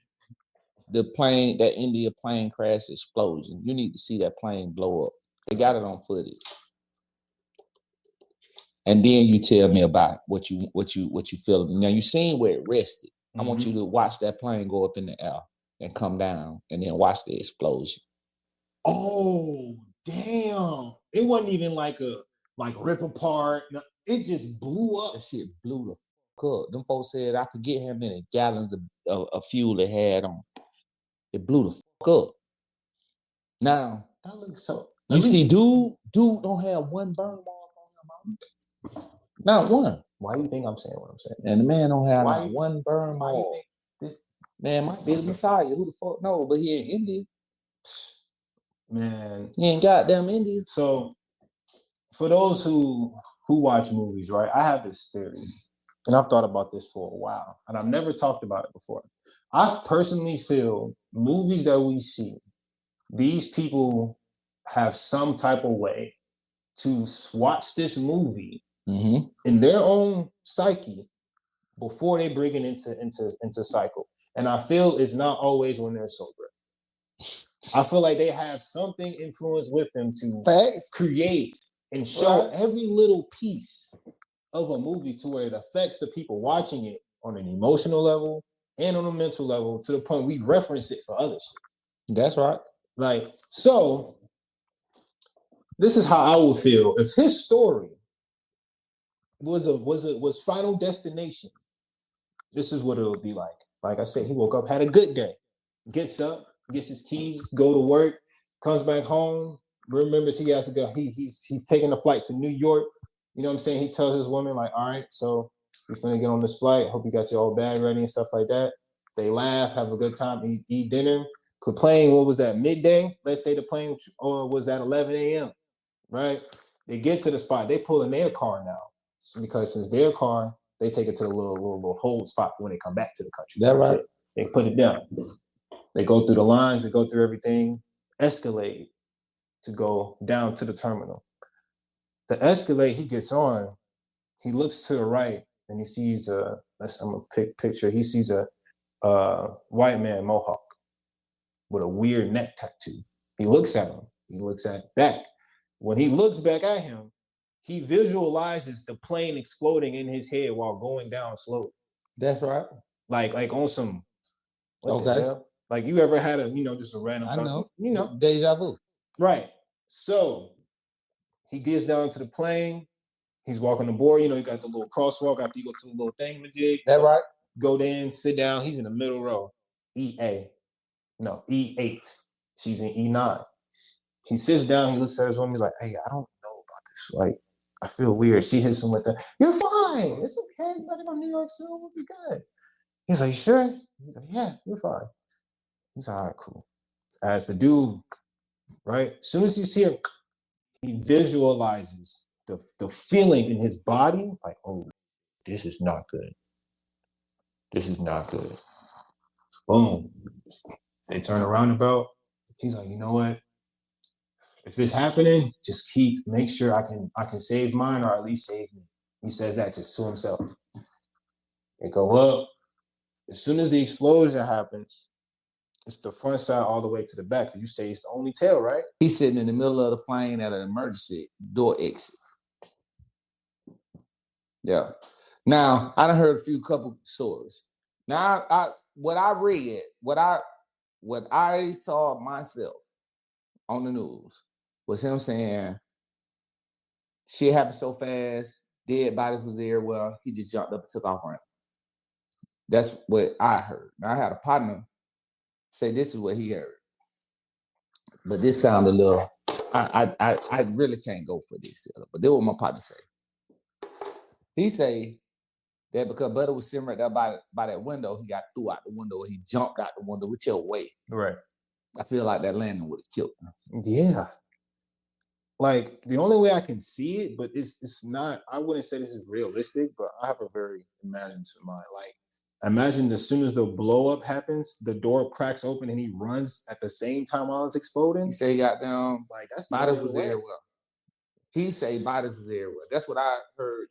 that India plane crash explosion. You need to see that plane blow up. They got it on footage. And then you tell me about what you feel. Now you seen where it rested. I want you to watch that plane go up in the air and come down and then watch the explosion. Oh, damn. It wasn't even like rip apart. It just blew up. That shit blew the fuck up. Them folks said, I forget how many gallons of fuel it had on. It blew the fuck up. Now, that looks so. You see, dude don't have one burn mark on him. Not one. Why do you think I'm saying what I'm saying? And the man don't have one burn mark. Why you think this man might be the Messiah? Who the fuck knows? But he in India. Man. He ain't goddamn India. So, for those who watch movies, right? I have this theory, and I've thought about this for a while, and I've never talked about it before. I personally feel movies that we see, these people have some type of way to watch this movie in their own psyche before they bring it into cycle. And I feel it's not always when they're sober. I feel like they have something influence with them to create and show every little piece of a movie to where it affects the people watching it on an emotional level and on a mental level to the point we reference it for other shit. That's right. Like, so this is how I would feel if his story was Final Destination. This is what it would be like. Like I said, he woke up, had a good day, gets up, gets his keys, go to work, comes back home. remembers he has to go. He's taking a flight to New York. You know what I'm saying? He tells his woman, like, all right, so we're finna get on this flight. Hope you got your old bag ready and stuff like that. They laugh, have a good time, eat dinner. The plane, what was that, midday? Let's say the plane was at 11 a.m., right? They get to the spot. They pull in their car now. Because since their car, they take it to the little hold spot for when they come back to the country. That right? They put it down. They go through the lines. They go through everything. Escalade to go down to the terminal. The Escalade, he gets on. He looks to the right and he sees I'm gonna picture. He sees a white man mohawk with a weird neck tattoo. He looks at him. He looks at back. When he looks back at him, he visualizes the plane exploding in his head while going down slowly. That's right. Like on some. What okay. The hell? Like you ever had just a random. I know. You Deja vu. Right. So he gets down to the plane. He's walking aboard. You got the little crosswalk after you go to the little thingamajig. That right? Go in, sit down. He's in the middle row. E8. She's in E9. He sits down. He looks at his woman. He's like, hey, I don't know about this. Like, I feel weird. She hits him with the, you're fine. It's okay. You gotta go to New York soon. We'll be good. He's like, sure? He's like, yeah, you're fine. He's like, all right, cool. As the dude, right? As soon as he's here, he visualizes the feeling in his body, like, oh, this is not good. This is not good. Boom. They turn around about. He's like, you know what? If it's happening, just make sure I can save mine or at least save me. He says that just to himself. They go up. As soon as the explosion happens, it's the front side all the way to the back. You say it's the only tail, right? He's sitting in the middle of the plane at an emergency door exit. Yeah. Now, I done heard a couple stories. Now, what I saw myself on the news was him saying shit happened so fast, dead bodies was everywhere. He just jumped up and took off running. That's what I heard. Now, I had a partner say this is what he heard. But this sounded a little, I really can't go for this, but this was my partner say. He say that because Butter was sitting right there by that window, he got threw out the window, or he jumped out the window with your weight. Right. I feel like that landing would have killed him. Yeah. Like the only way I can see it, but it's not, I wouldn't say this is realistic, but I have a very imaginative mind. Like imagine as soon as the blow up happens, the door cracks open and he runs at the same time while it's exploding. He say he got down, like that's bodies was everywhere. He say bodies was everywhere. That's what I heard.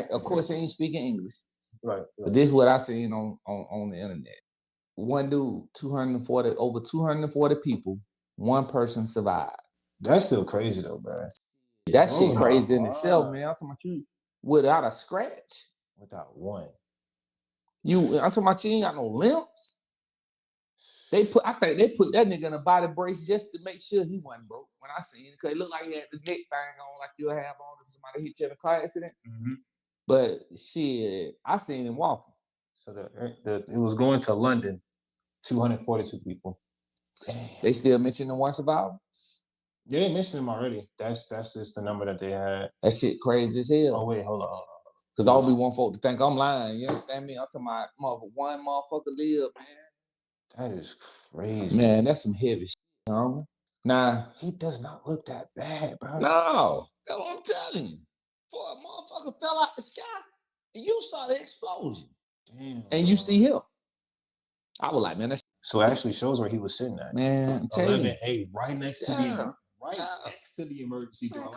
Of course, he ain't speaking English. Right. But this is what I seen on the internet. One dude, over 240 people, one person survived. That's still crazy though, man. That shit crazy in itself, man. I'm talking about you without a scratch. Without one. I'm talking about you ain't got no limbs. I think they put that nigga in a body brace just to make sure he wasn't broke when I seen it, because it looked like he had the neck thing on like you'll have on if somebody hit you in a car accident. Mm-hmm. But shit, I seen him walking. So it was going to London, 242 people. They still mention the one survivor? Yeah, they mentioned him already. That's just the number that they had. That shit crazy as hell. Oh wait, hold on. Because I'll be one folk to think I'm lying. You understand me? I'm talking about one motherfucker live, man. That is crazy. Man, that's some heavy shit, homie. Nah. He does not look that bad, bro. No. That's what I'm telling you. Boy, a motherfucker fell out the sky and you saw the explosion. Damn. And you see him. I was like, man, that's... So it actually shows where he was sitting at. Man, I'm telling you. 11A, right next to the emergency door.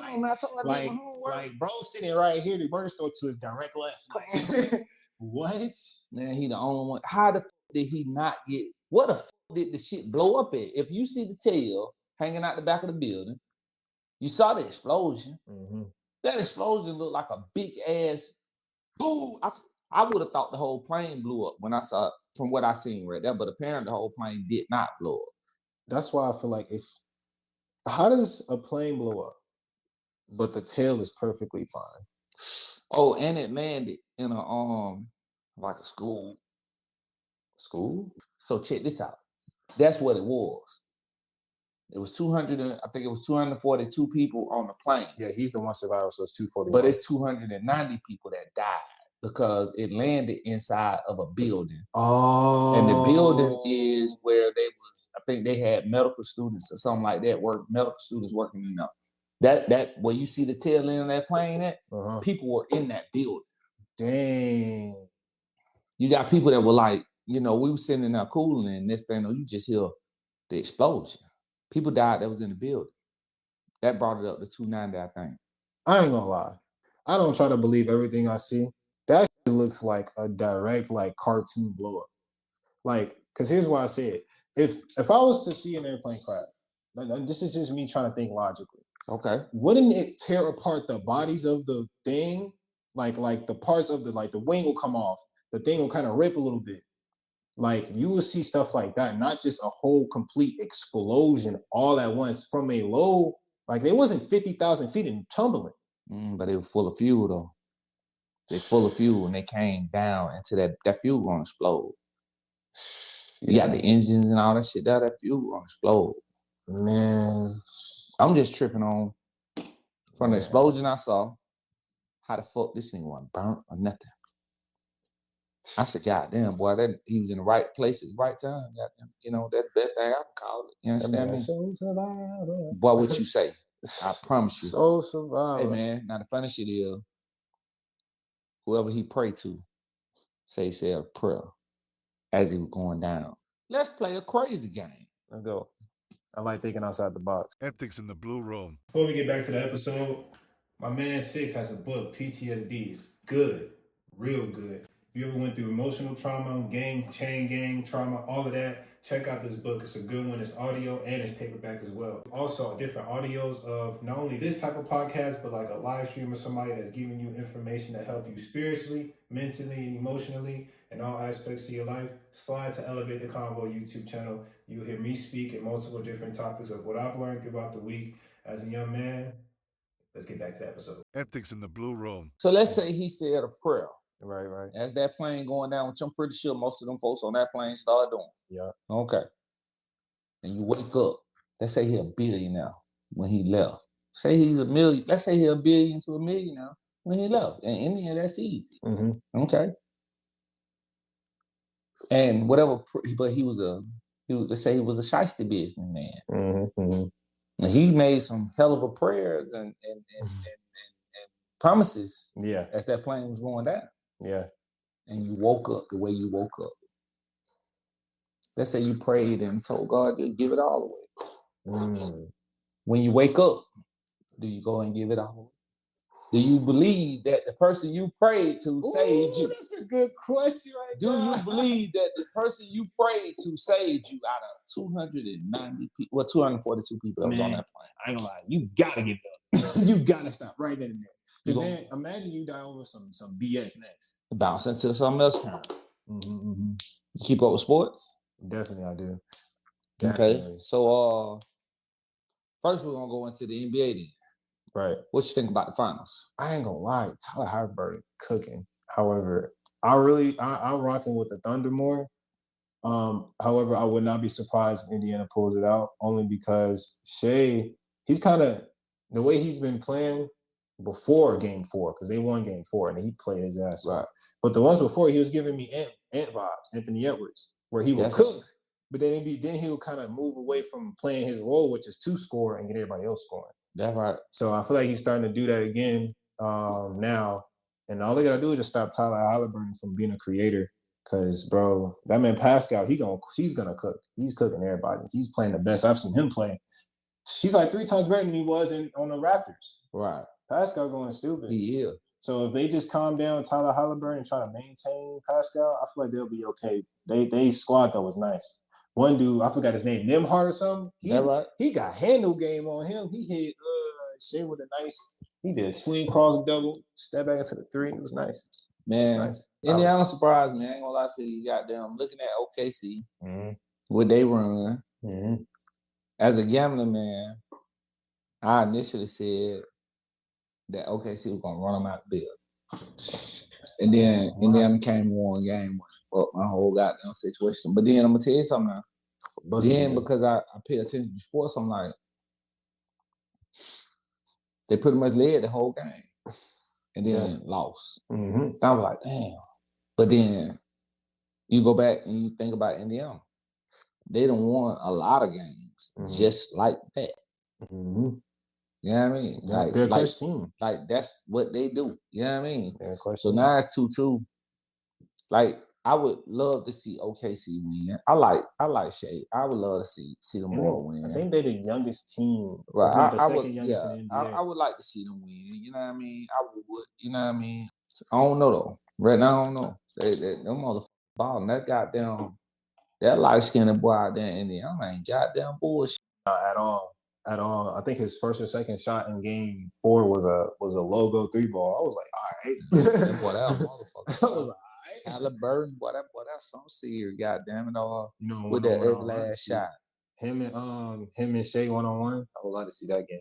Like, bro, sitting right here, the emergency door to his direct left. Like, what? Man, he the only one. How the fuck did he not get... What the fuck did the shit blow up at? If you see the tail hanging out the back of the building, you saw the explosion. Mm-hmm. That explosion looked like a big ass boom. I would have thought the whole plane blew up when I saw it, from what I seen right there, but apparently the whole plane did not blow up. That's why I feel like how does a plane blow up, but the tail is perfectly fine? Oh, and it landed in a like a school. School? So check this out. That's what it was. It was 200. I think it was 242 people on the plane. Yeah, he's the one survivor, so it's 241. But it's 290 people that died because it landed inside of a building. Oh. And the building is where they was. I think they had medical students or something like that. Medical students working in there. That where you see the tail end of that plane at, people were in that building. Dang. You got people that were like, we were sitting in there cooling, and this thing, you just hear the explosion. People died that was in the building. That brought it up to 290, I think. I ain't gonna lie. I don't try to believe everything I see. That looks like a direct, like, cartoon blow up. Like, because here's why I say it. If I was to see an airplane crash, this is just me trying to think logically. Okay. Wouldn't it tear apart the bodies of the thing? Like the parts of the wing will come off. The thing will kind of rip a little bit. Like, you will see stuff like that, not just a whole complete explosion all at once from a low, like, they wasn't 50,000 feet and tumbling. But they were full of fuel, though. They full of fuel, and they came down into that fuel gonna explode. You got the engines and all that shit there, that fuel gonna explode. Man. I'm just tripping on, from the explosion I saw, how the fuck this thing wasn't burnt or nothing. I said, God damn, boy, he was in the right place at the right time. Goddamn, that's the best thing I can call it. You understand me? Boy, what you say? I promise you. So survivor. Hey, man, now the funny shit is, whoever he prayed to, he said a prayer as he was going down. Let's play a crazy game. Let's go. I like thinking outside the box. Antics in the Blue Room. Before we get back to the episode, my man Six has a book, PTSD. It's good, real good. If you ever went through emotional trauma, chain gang trauma, all of that, check out this book. It's a good one. It's audio and it's paperback as well. Also, different audios of not only this type of podcast, but like a live stream of somebody that's giving you information that help you spiritually, mentally, and emotionally in all aspects of your life. Slide to Elevate the Convo YouTube channel. You'll hear me speak in multiple different topics of what I've learned throughout the week as a young man. Let's get back to the episode. Antics in the Blue Room. So let's say he said a prayer. Right. As that plane going down, which I'm pretty sure most of them folks on that plane started doing. Yeah. Okay. And you wake up. Let's say he's a billionaire when he left. Say he's a million. Let's say he's a billion to a millionaire when he left. In India, that's easy. Mm-hmm. Okay. And whatever, but let's say he was a shiesty businessman. Mm-hmm. And he made some hell of a prayers and promises. Yeah. As that plane was going down. Yeah. And you woke up the way you woke up. Let's say you prayed and told God to give it all away. When you wake up, do you go and give it all away? Do you believe that the person you prayed to saved you? That's a good question right there. Do you believe that the person you prayed to saved you out of 290 people, 242 people that was on that plane? I ain't gonna lie. You gotta get up. You gotta stop right then and there. Because then imagine you die over some BS next. Bounce into something else. You keep up with sports? Definitely I do. Definitely. Okay. So first we're gonna go into the NBA then. Right. What you think about the finals? I ain't gonna lie, Tyler Halliburton cooking. However, I'm rocking with the Thunder more. However, I would not be surprised if Indiana pulls it out, only because Shea, he's kind of the way he's been playing before Game 4, because they won Game 4 and he played his ass off. But the ones before, he was giving me Ant vibes, Anthony Edwards, where he would cook, but then he'll kind of move away from playing his role, which is to score and get everybody else scoring. That's right. So I feel like he's starting to do that again now. And all they gotta do is just stop Tyler Halliburton from being a creator. Cause bro, that man Pascal, he's gonna cook. He's cooking everybody. He's playing the best I've seen him play. He's like 3 times better than he was on the Raptors. Right. Pascal going stupid. He is. So if they just calm down Tyler Halliburton and try to maintain Pascal, I feel like they'll be okay. They squad though was nice. One dude, I forgot his name, Nimhart or something. He got handle game on him. He hit shit with a he did a swing cross double, step back into the 3. It was nice. Man, nice. Indiana surprised me. I ain't gonna lie to you. Goddamn, looking at OKC, what they run. As a gambling man, I initially said that OKC was gonna run them out of the building. And then Indiana came and won game 1. Fuck my whole goddamn situation. But then I'm gonna tell you something now. Then because I pay attention to sports, I'm like, they pretty much led the whole game and then lost. Mm-hmm. I was like, damn. But then you go back and you think about Indiana. They done won a lot of games just like that. Mm-hmm. You know what I mean? Yeah, they're a clutch team. Like that's what they do. You know what I mean? They're a clutch so team. Now it's 2-2. Like I would love to see OKC win. I like Shea. I would love to see them all win. I think they're the youngest team. Right. Not the second youngest in the NBA. I would like to see them win. You know what I mean? I would. You know what I mean? I don't know though. Right now I don't know. Them motherfuckers balling. That goddamn that light skinned boy out there in Indiana ain't goddamn bullshit. At all. I think his first or second shot in game 4 was a logo 3-ball. I was like, all right. Boy, that motherfucker. I was like, Halliburton, boy, that's some serious, goddamn it all. You know, with that ugly ass shot. Him and Shea 1-on-1. I would love to see that game.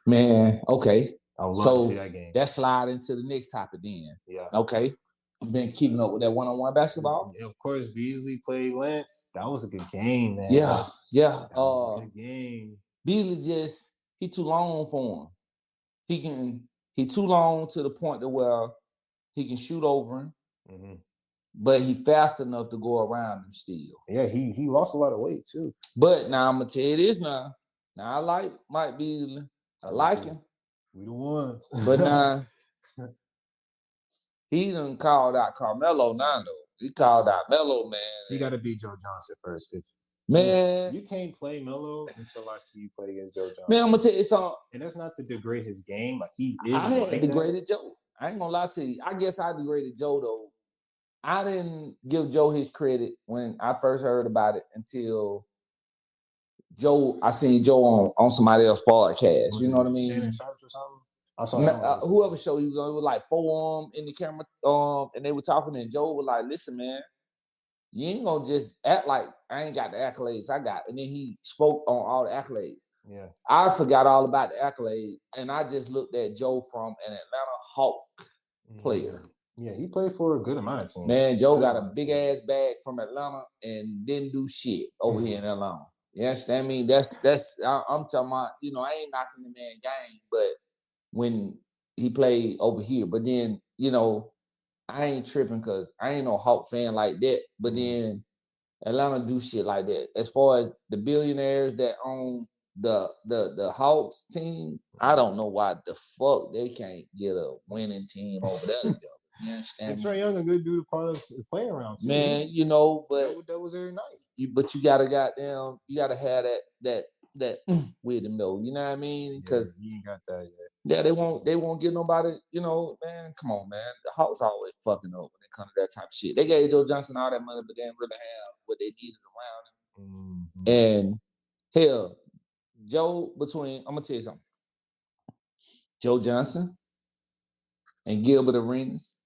Man, okay. I would love to see that game. That slide into the next topic then. Yeah. Okay. You've been keeping up with that 1-on-1 basketball? Yeah, of course, Beasley played Lance. That was a good game, man. Yeah. That was a good game. Beasley he too long for him. He too long to the point to where he can shoot over him. Mm-hmm. But he fast enough to go around him still. Yeah, he lost a lot of weight too. But now I'm gonna tell you this now. Now I like Mike Beasley. I like him. We the ones. But now he done called out Carmelo now though. He called out Melo, man. He gotta beat Joe Johnson first. Man, you can't play Melo until I see you play against Joe Johnson. Man, I'm gonna tell you something. And that's not to degrade his game. Like he is. I had degraded Joe. I ain't gonna lie to you. I guess I degraded Joe though. I didn't give Joe his credit when I first heard about it until I seen Joe on somebody else's podcast. You know what I mean? Shannon Sharps or something? I saw whoever show he was on, it was like 4 of them in the camera, and they were talking, and Joe was like, "Listen, man, you ain't gonna just act like I ain't got the accolades I got." And then he spoke on all the accolades. Yeah, I forgot all about the accolades, and I just looked at Joe from an Atlanta Hawk player. Yeah, he played for a good amount of teams. Man, Joe got a big ass bag from Atlanta and didn't do shit over here in Atlanta. Yes, I mean that's I'm talking about. You know, I ain't knocking the man game, but when he played over here, but then you know, I ain't tripping because I ain't no Hawk fan like that. But then Atlanta do shit like that. As far as the billionaires that own the Hawks team, I don't know why the fuck they can't get a winning team over there together. You understand? Trae Young a good dude to play around too. Man, you know, but that was very nice. You gotta have that with him though. You know what I mean? Because he ain't got that yet. Yeah, they won't get nobody. You know, man, come on, man. The Hawks always fucking up when it comes to that type of shit. They gave Joe Johnson all that money, but they didn't really have what they needed around him. Mm-hmm. And hell, I'm gonna tell you something. Joe Johnson and Gilbert Arenas,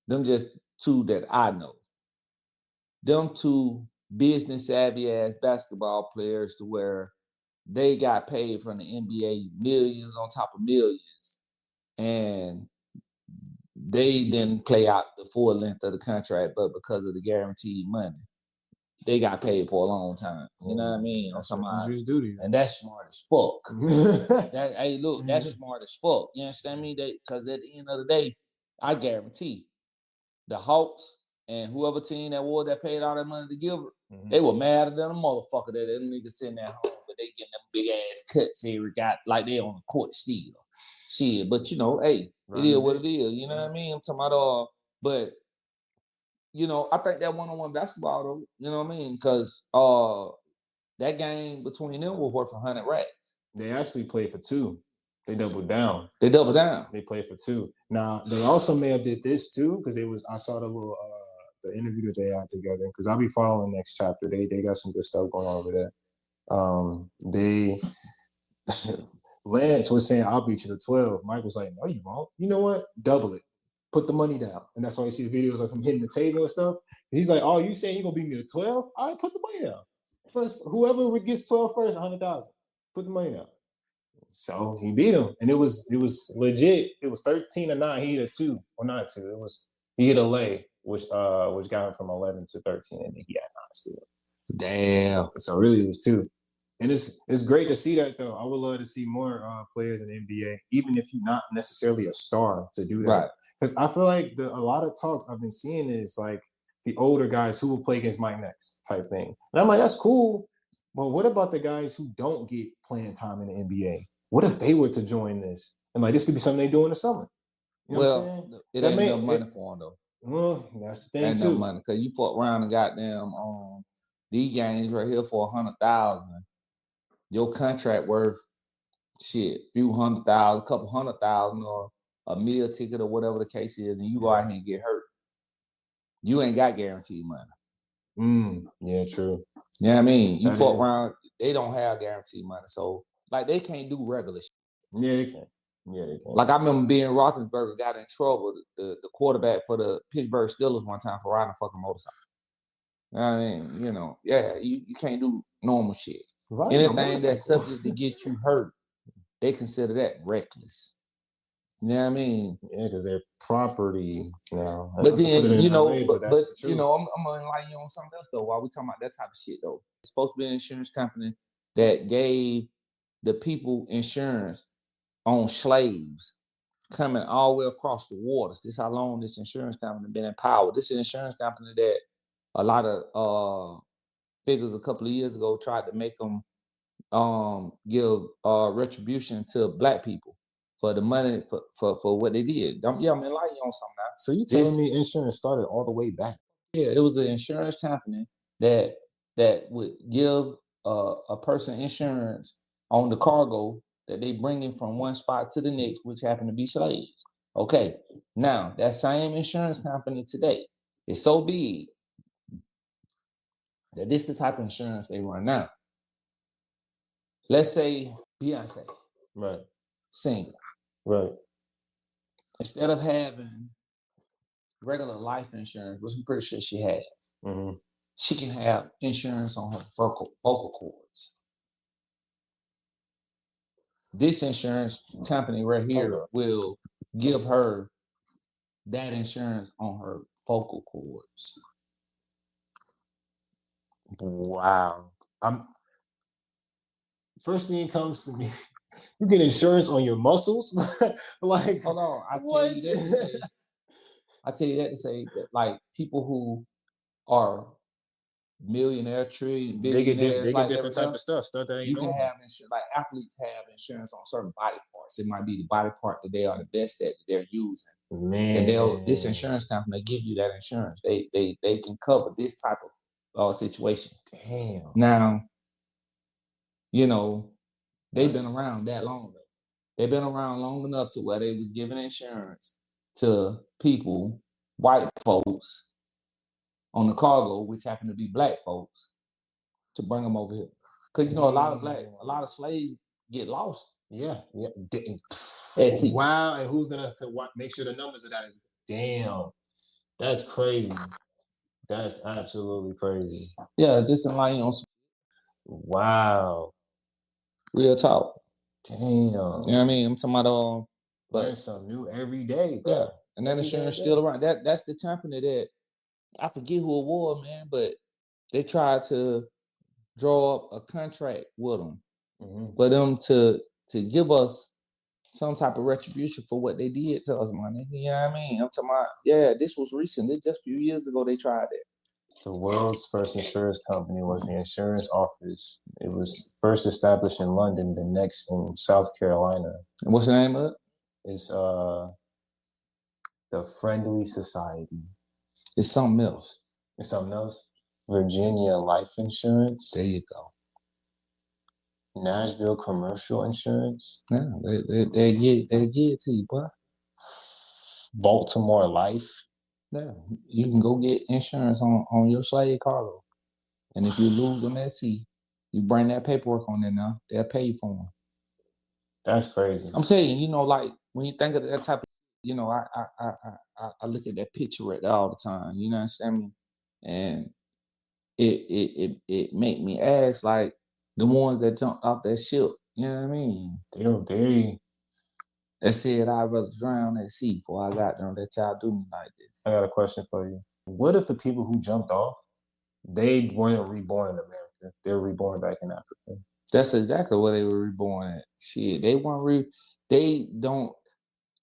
them just two that I know. Them two business savvy ass basketball players to where they got paid from the NBA millions on top of millions. And they didn't play out the full length of the contract, but because of the guaranteed money, they got paid for a long time. You know what I mean? And that's smart as fuck. That's smart as fuck. You understand me? Because at the end of the day, I guarantee the Hawks and whoever team that was that paid all that money to Gilbert, they were madder than a motherfucker that them niggas sitting at home, but they getting them big ass cuts here, got like they on the court still. Shit, but you know, hey, it is what it is. You know what I mean? I'm talking about but you know, I think that one-on-one basketball though, you know what I mean? Because that game between them was worth 100 racks. They actually played for 2. They doubled down. They played for 2. Now they also may have did this too because I saw the little the interview that they had together because I'll be following next chapter. They got some good stuff going on over there. Lance was saying I'll beat you to 12. Mike was like, no, you won't. You know what? Double it. Put the money down. And that's why you see the videos of him hitting the table and stuff. He's like, oh, you saying you're gonna beat me to 12? All right, put the money down. First, whoever gets 12 first, 100,000. Put the money down. So he beat him, and it was legit. It was 13-9. He hit a 2, or not a 2. He hit a lay, which got him from 11 to 13, and then he had 9 still. Damn. So really, it was 2. And it's great to see that though. I would love to see more players in the NBA, even if you're not necessarily a star, to do that. Right. Because I feel like a lot of talks I've been seeing is like the older guys who will play against Mike next type thing. And I'm like, that's cool. But what about the guys who don't get playing time in the NBA? What if they were to join this? And like this could be something they do in the summer. You know what I'm saying? It ain't enough money for them though. Well, that's the thing ain't too. Enough money because you fuck around and goddamn these games right here for 100,000. Your contract worth shit, few $100,000, a couple $100,000, or a meal ticket or whatever the case is, and you go out here and get hurt. You ain't got guaranteed money. Yeah, true. You know what I mean? You fuck around, they don't have guaranteed money. So like they can't do regular shit. Yeah, they can. Yeah, they can. Like I remember Ben Roethlisberger got in trouble, the quarterback for the Pittsburgh Steelers one time for riding a fucking motorcycle. You know what I mean? You know, yeah, you can't do normal shit. Anything that's subject to get you hurt, they consider that reckless. You know what I mean? Yeah, because they're property now. But then, you know, but you know, I'm gonna enlighten you on something else though. While we talking about that type of shit though, it's supposed to be an insurance company that gave the people insurance on slaves coming all the way across the waters. This how long this insurance company been in power. This is an insurance company that a lot of figures a couple of years ago tried to make them give retribution to black people for the money for what they did. Yeah, I'm enlightening you on something now. So you telling me insurance started all the way back? Yeah, it was an insurance company that would give a person insurance on the cargo that they bringing from one spot to the next, which happened to be slaves. Okay, now that same insurance company today is so big that this the type of insurance they run now. Let's say Beyonce, right, singer, right. Instead of having regular life insurance, which I'm pretty sure she has, she can have insurance on her vocal cords. This insurance company right here will give her that insurance on her vocal cords. Wow. First thing that comes to me, you get insurance on your muscles? Like, hold on, I tell you that to say that like people who are millionaire, billionaires, they get different type of stuff that you can have insurance. Like athletes have insurance on certain body parts. It might be the body part that they are the best at that they're using. Man, and this insurance company give you that insurance. They can cover this type of situations. Damn. Now, you know, they've been around that long. They've been around long enough to where they was giving insurance to people, white folks, on the cargo, which happen to be black folks, to bring them over here. Because you know, a lot of slaves get lost. Yeah. At sea. Wow, and who's gonna make sure the numbers of that is damn? That's crazy. That's absolutely crazy. Yeah, just in line on. Wow. Real talk. Damn. You know what I mean? I'm talking about learn something new every day, bro. Yeah, and that insurance still around. That's the company that I forget who it was, man, but they tried to draw up a contract with them for them to give us some type of retribution for what they did to us, man. You know what I mean? I'm talking about, yeah, this was recent. Just a few years ago they tried that. The world's first insurance company was the Insurance Office. It was first established in London, the next in South Carolina. And what's the name of it? It's the Friendly Society. It's something else. It's something else? Virginia Life Insurance. There you go. Nashville Commercial Insurance. Yeah, they get it to you, boy. Baltimore Life. Yeah, you can go get insurance on your slave cargo. And if you lose them at sea, you bring that paperwork on there now. They'll pay you for them. That's crazy. I'm saying, you know, like when you think of that type of, you know, I look at that picture right there all the time. You know what I'm saying? And it make me ask, like, the ones that jumped off that ship. You know what I mean? They said I'd rather drown at sea before I got them. That y'all do me like this. I got a question for you. What if the people who jumped off they weren't reborn in America. They were reborn back in Africa. That's exactly where they were reborn at. Shit, they weren't they don't,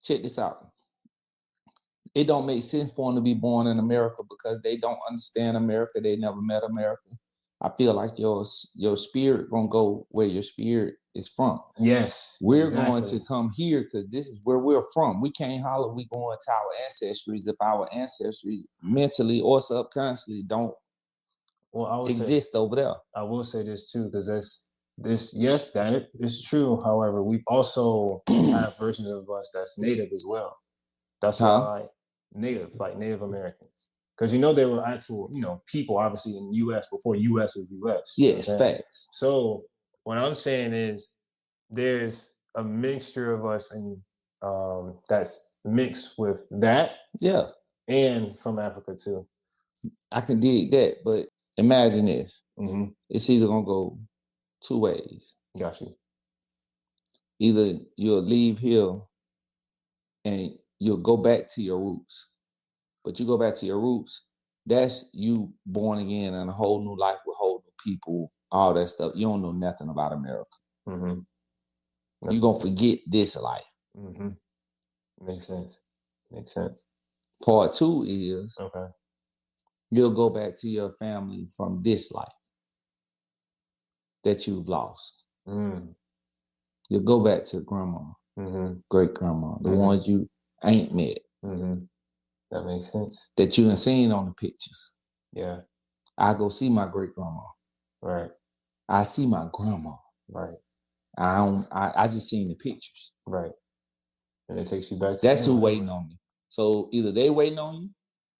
check this out. It don't make sense for them to be born in America because they don't understand America. They never met America. I feel like your spirit gonna go where your spirit is from. Yes. We're going to come here because this is where we're from. We can't holler we going to our ancestries if our ancestries mentally or subconsciously don't exist over there. I will say this too, because that is true. However, we also have versions of us that's native as well. That's why Native Americans. Because they were actual, people obviously in the U.S. before U.S. was U.S. Yes, facts. So what I'm saying is there's a mixture of us and that's mixed with that. Yeah. And from Africa too. I can dig that, but imagine this. Mm-hmm. It's either going to go two ways. Got you. Either you'll leave here and you'll go back to your roots. But you go back to your roots, that's you born again in a whole new life with whole new people, all that stuff. You don't know nothing about America. Mm-hmm. You're going to forget this life. Mm-hmm. Makes sense. Part two is you'll go back to your family from this life that you've lost. Mm. You'll go back to grandma, great-grandma, the ones you ain't met. Mm-hmm. That makes sense. That you done seen on the pictures. Yeah. I go see my great-grandma. Right. I see my grandma. Right. I just seen the pictures. Right. And it takes you back to that's who waiting on you. So either they waiting on you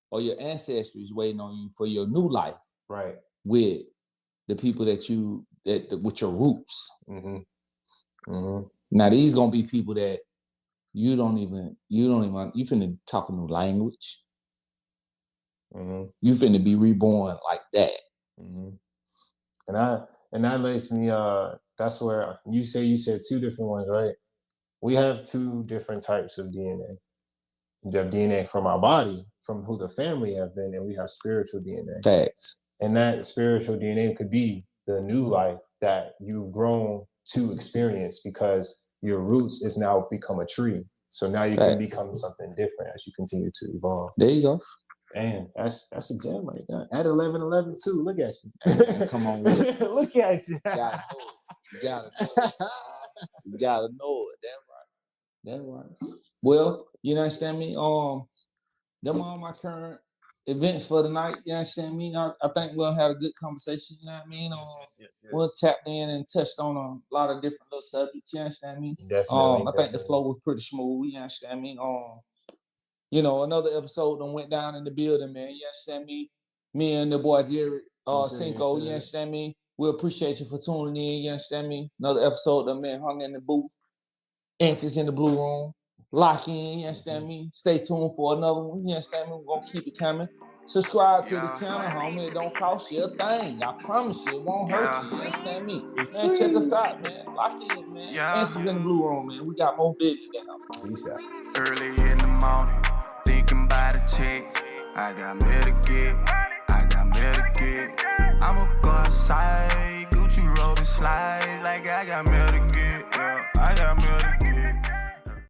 or your ancestors waiting on you for your new life. Right. With the people with your roots. Mm-hmm. Mm-hmm. Now these gonna be people that you finna talk a new language. Mm-hmm. You finna be reborn like that. Mm-hmm. And that lets me that's where you said two different ones, right? We have two different types of DNA. We have DNA from our body, from who the family have been, and we have spiritual DNA. Facts. And that spiritual DNA could be the new life that you've grown to experience because your roots is now become a tree. So now you can become something different as you continue to evolve. There you go. And that's a gem right there. At 11 too. Look at you. Come on with it. Look at you. You gotta know it. That's right. Well, you understand me? Them all my current events for the night. You understand me? I think we'll have a good conversation. You know what I mean? Yes. We'll tapped in and touched on a lot of different little subjects. You understand me? Definitely. I think the flow was pretty smooth. You understand me? Another episode that went down in the building, man. You understand me? Me and the boy Jared Ciinco. You understand me? We appreciate you for tuning in. You understand me? Another episode that man hung in the booth. Antics in the blue room. Lock in, you understand me? Stay tuned for another one. You understand me? We're going to keep it coming. Subscribe to the channel, homie. It don't cost you a thing. I promise you, it won't hurt you. You understand me? Man, check us out, man. Lock in, man. Antics in the blue room, man. We got more business down. Peace out. Early in the morning, thinking about the checks. I got mail to get. I'ma go outside, Gucci roll the slides like I got mail to get. Yeah, I got mail to get.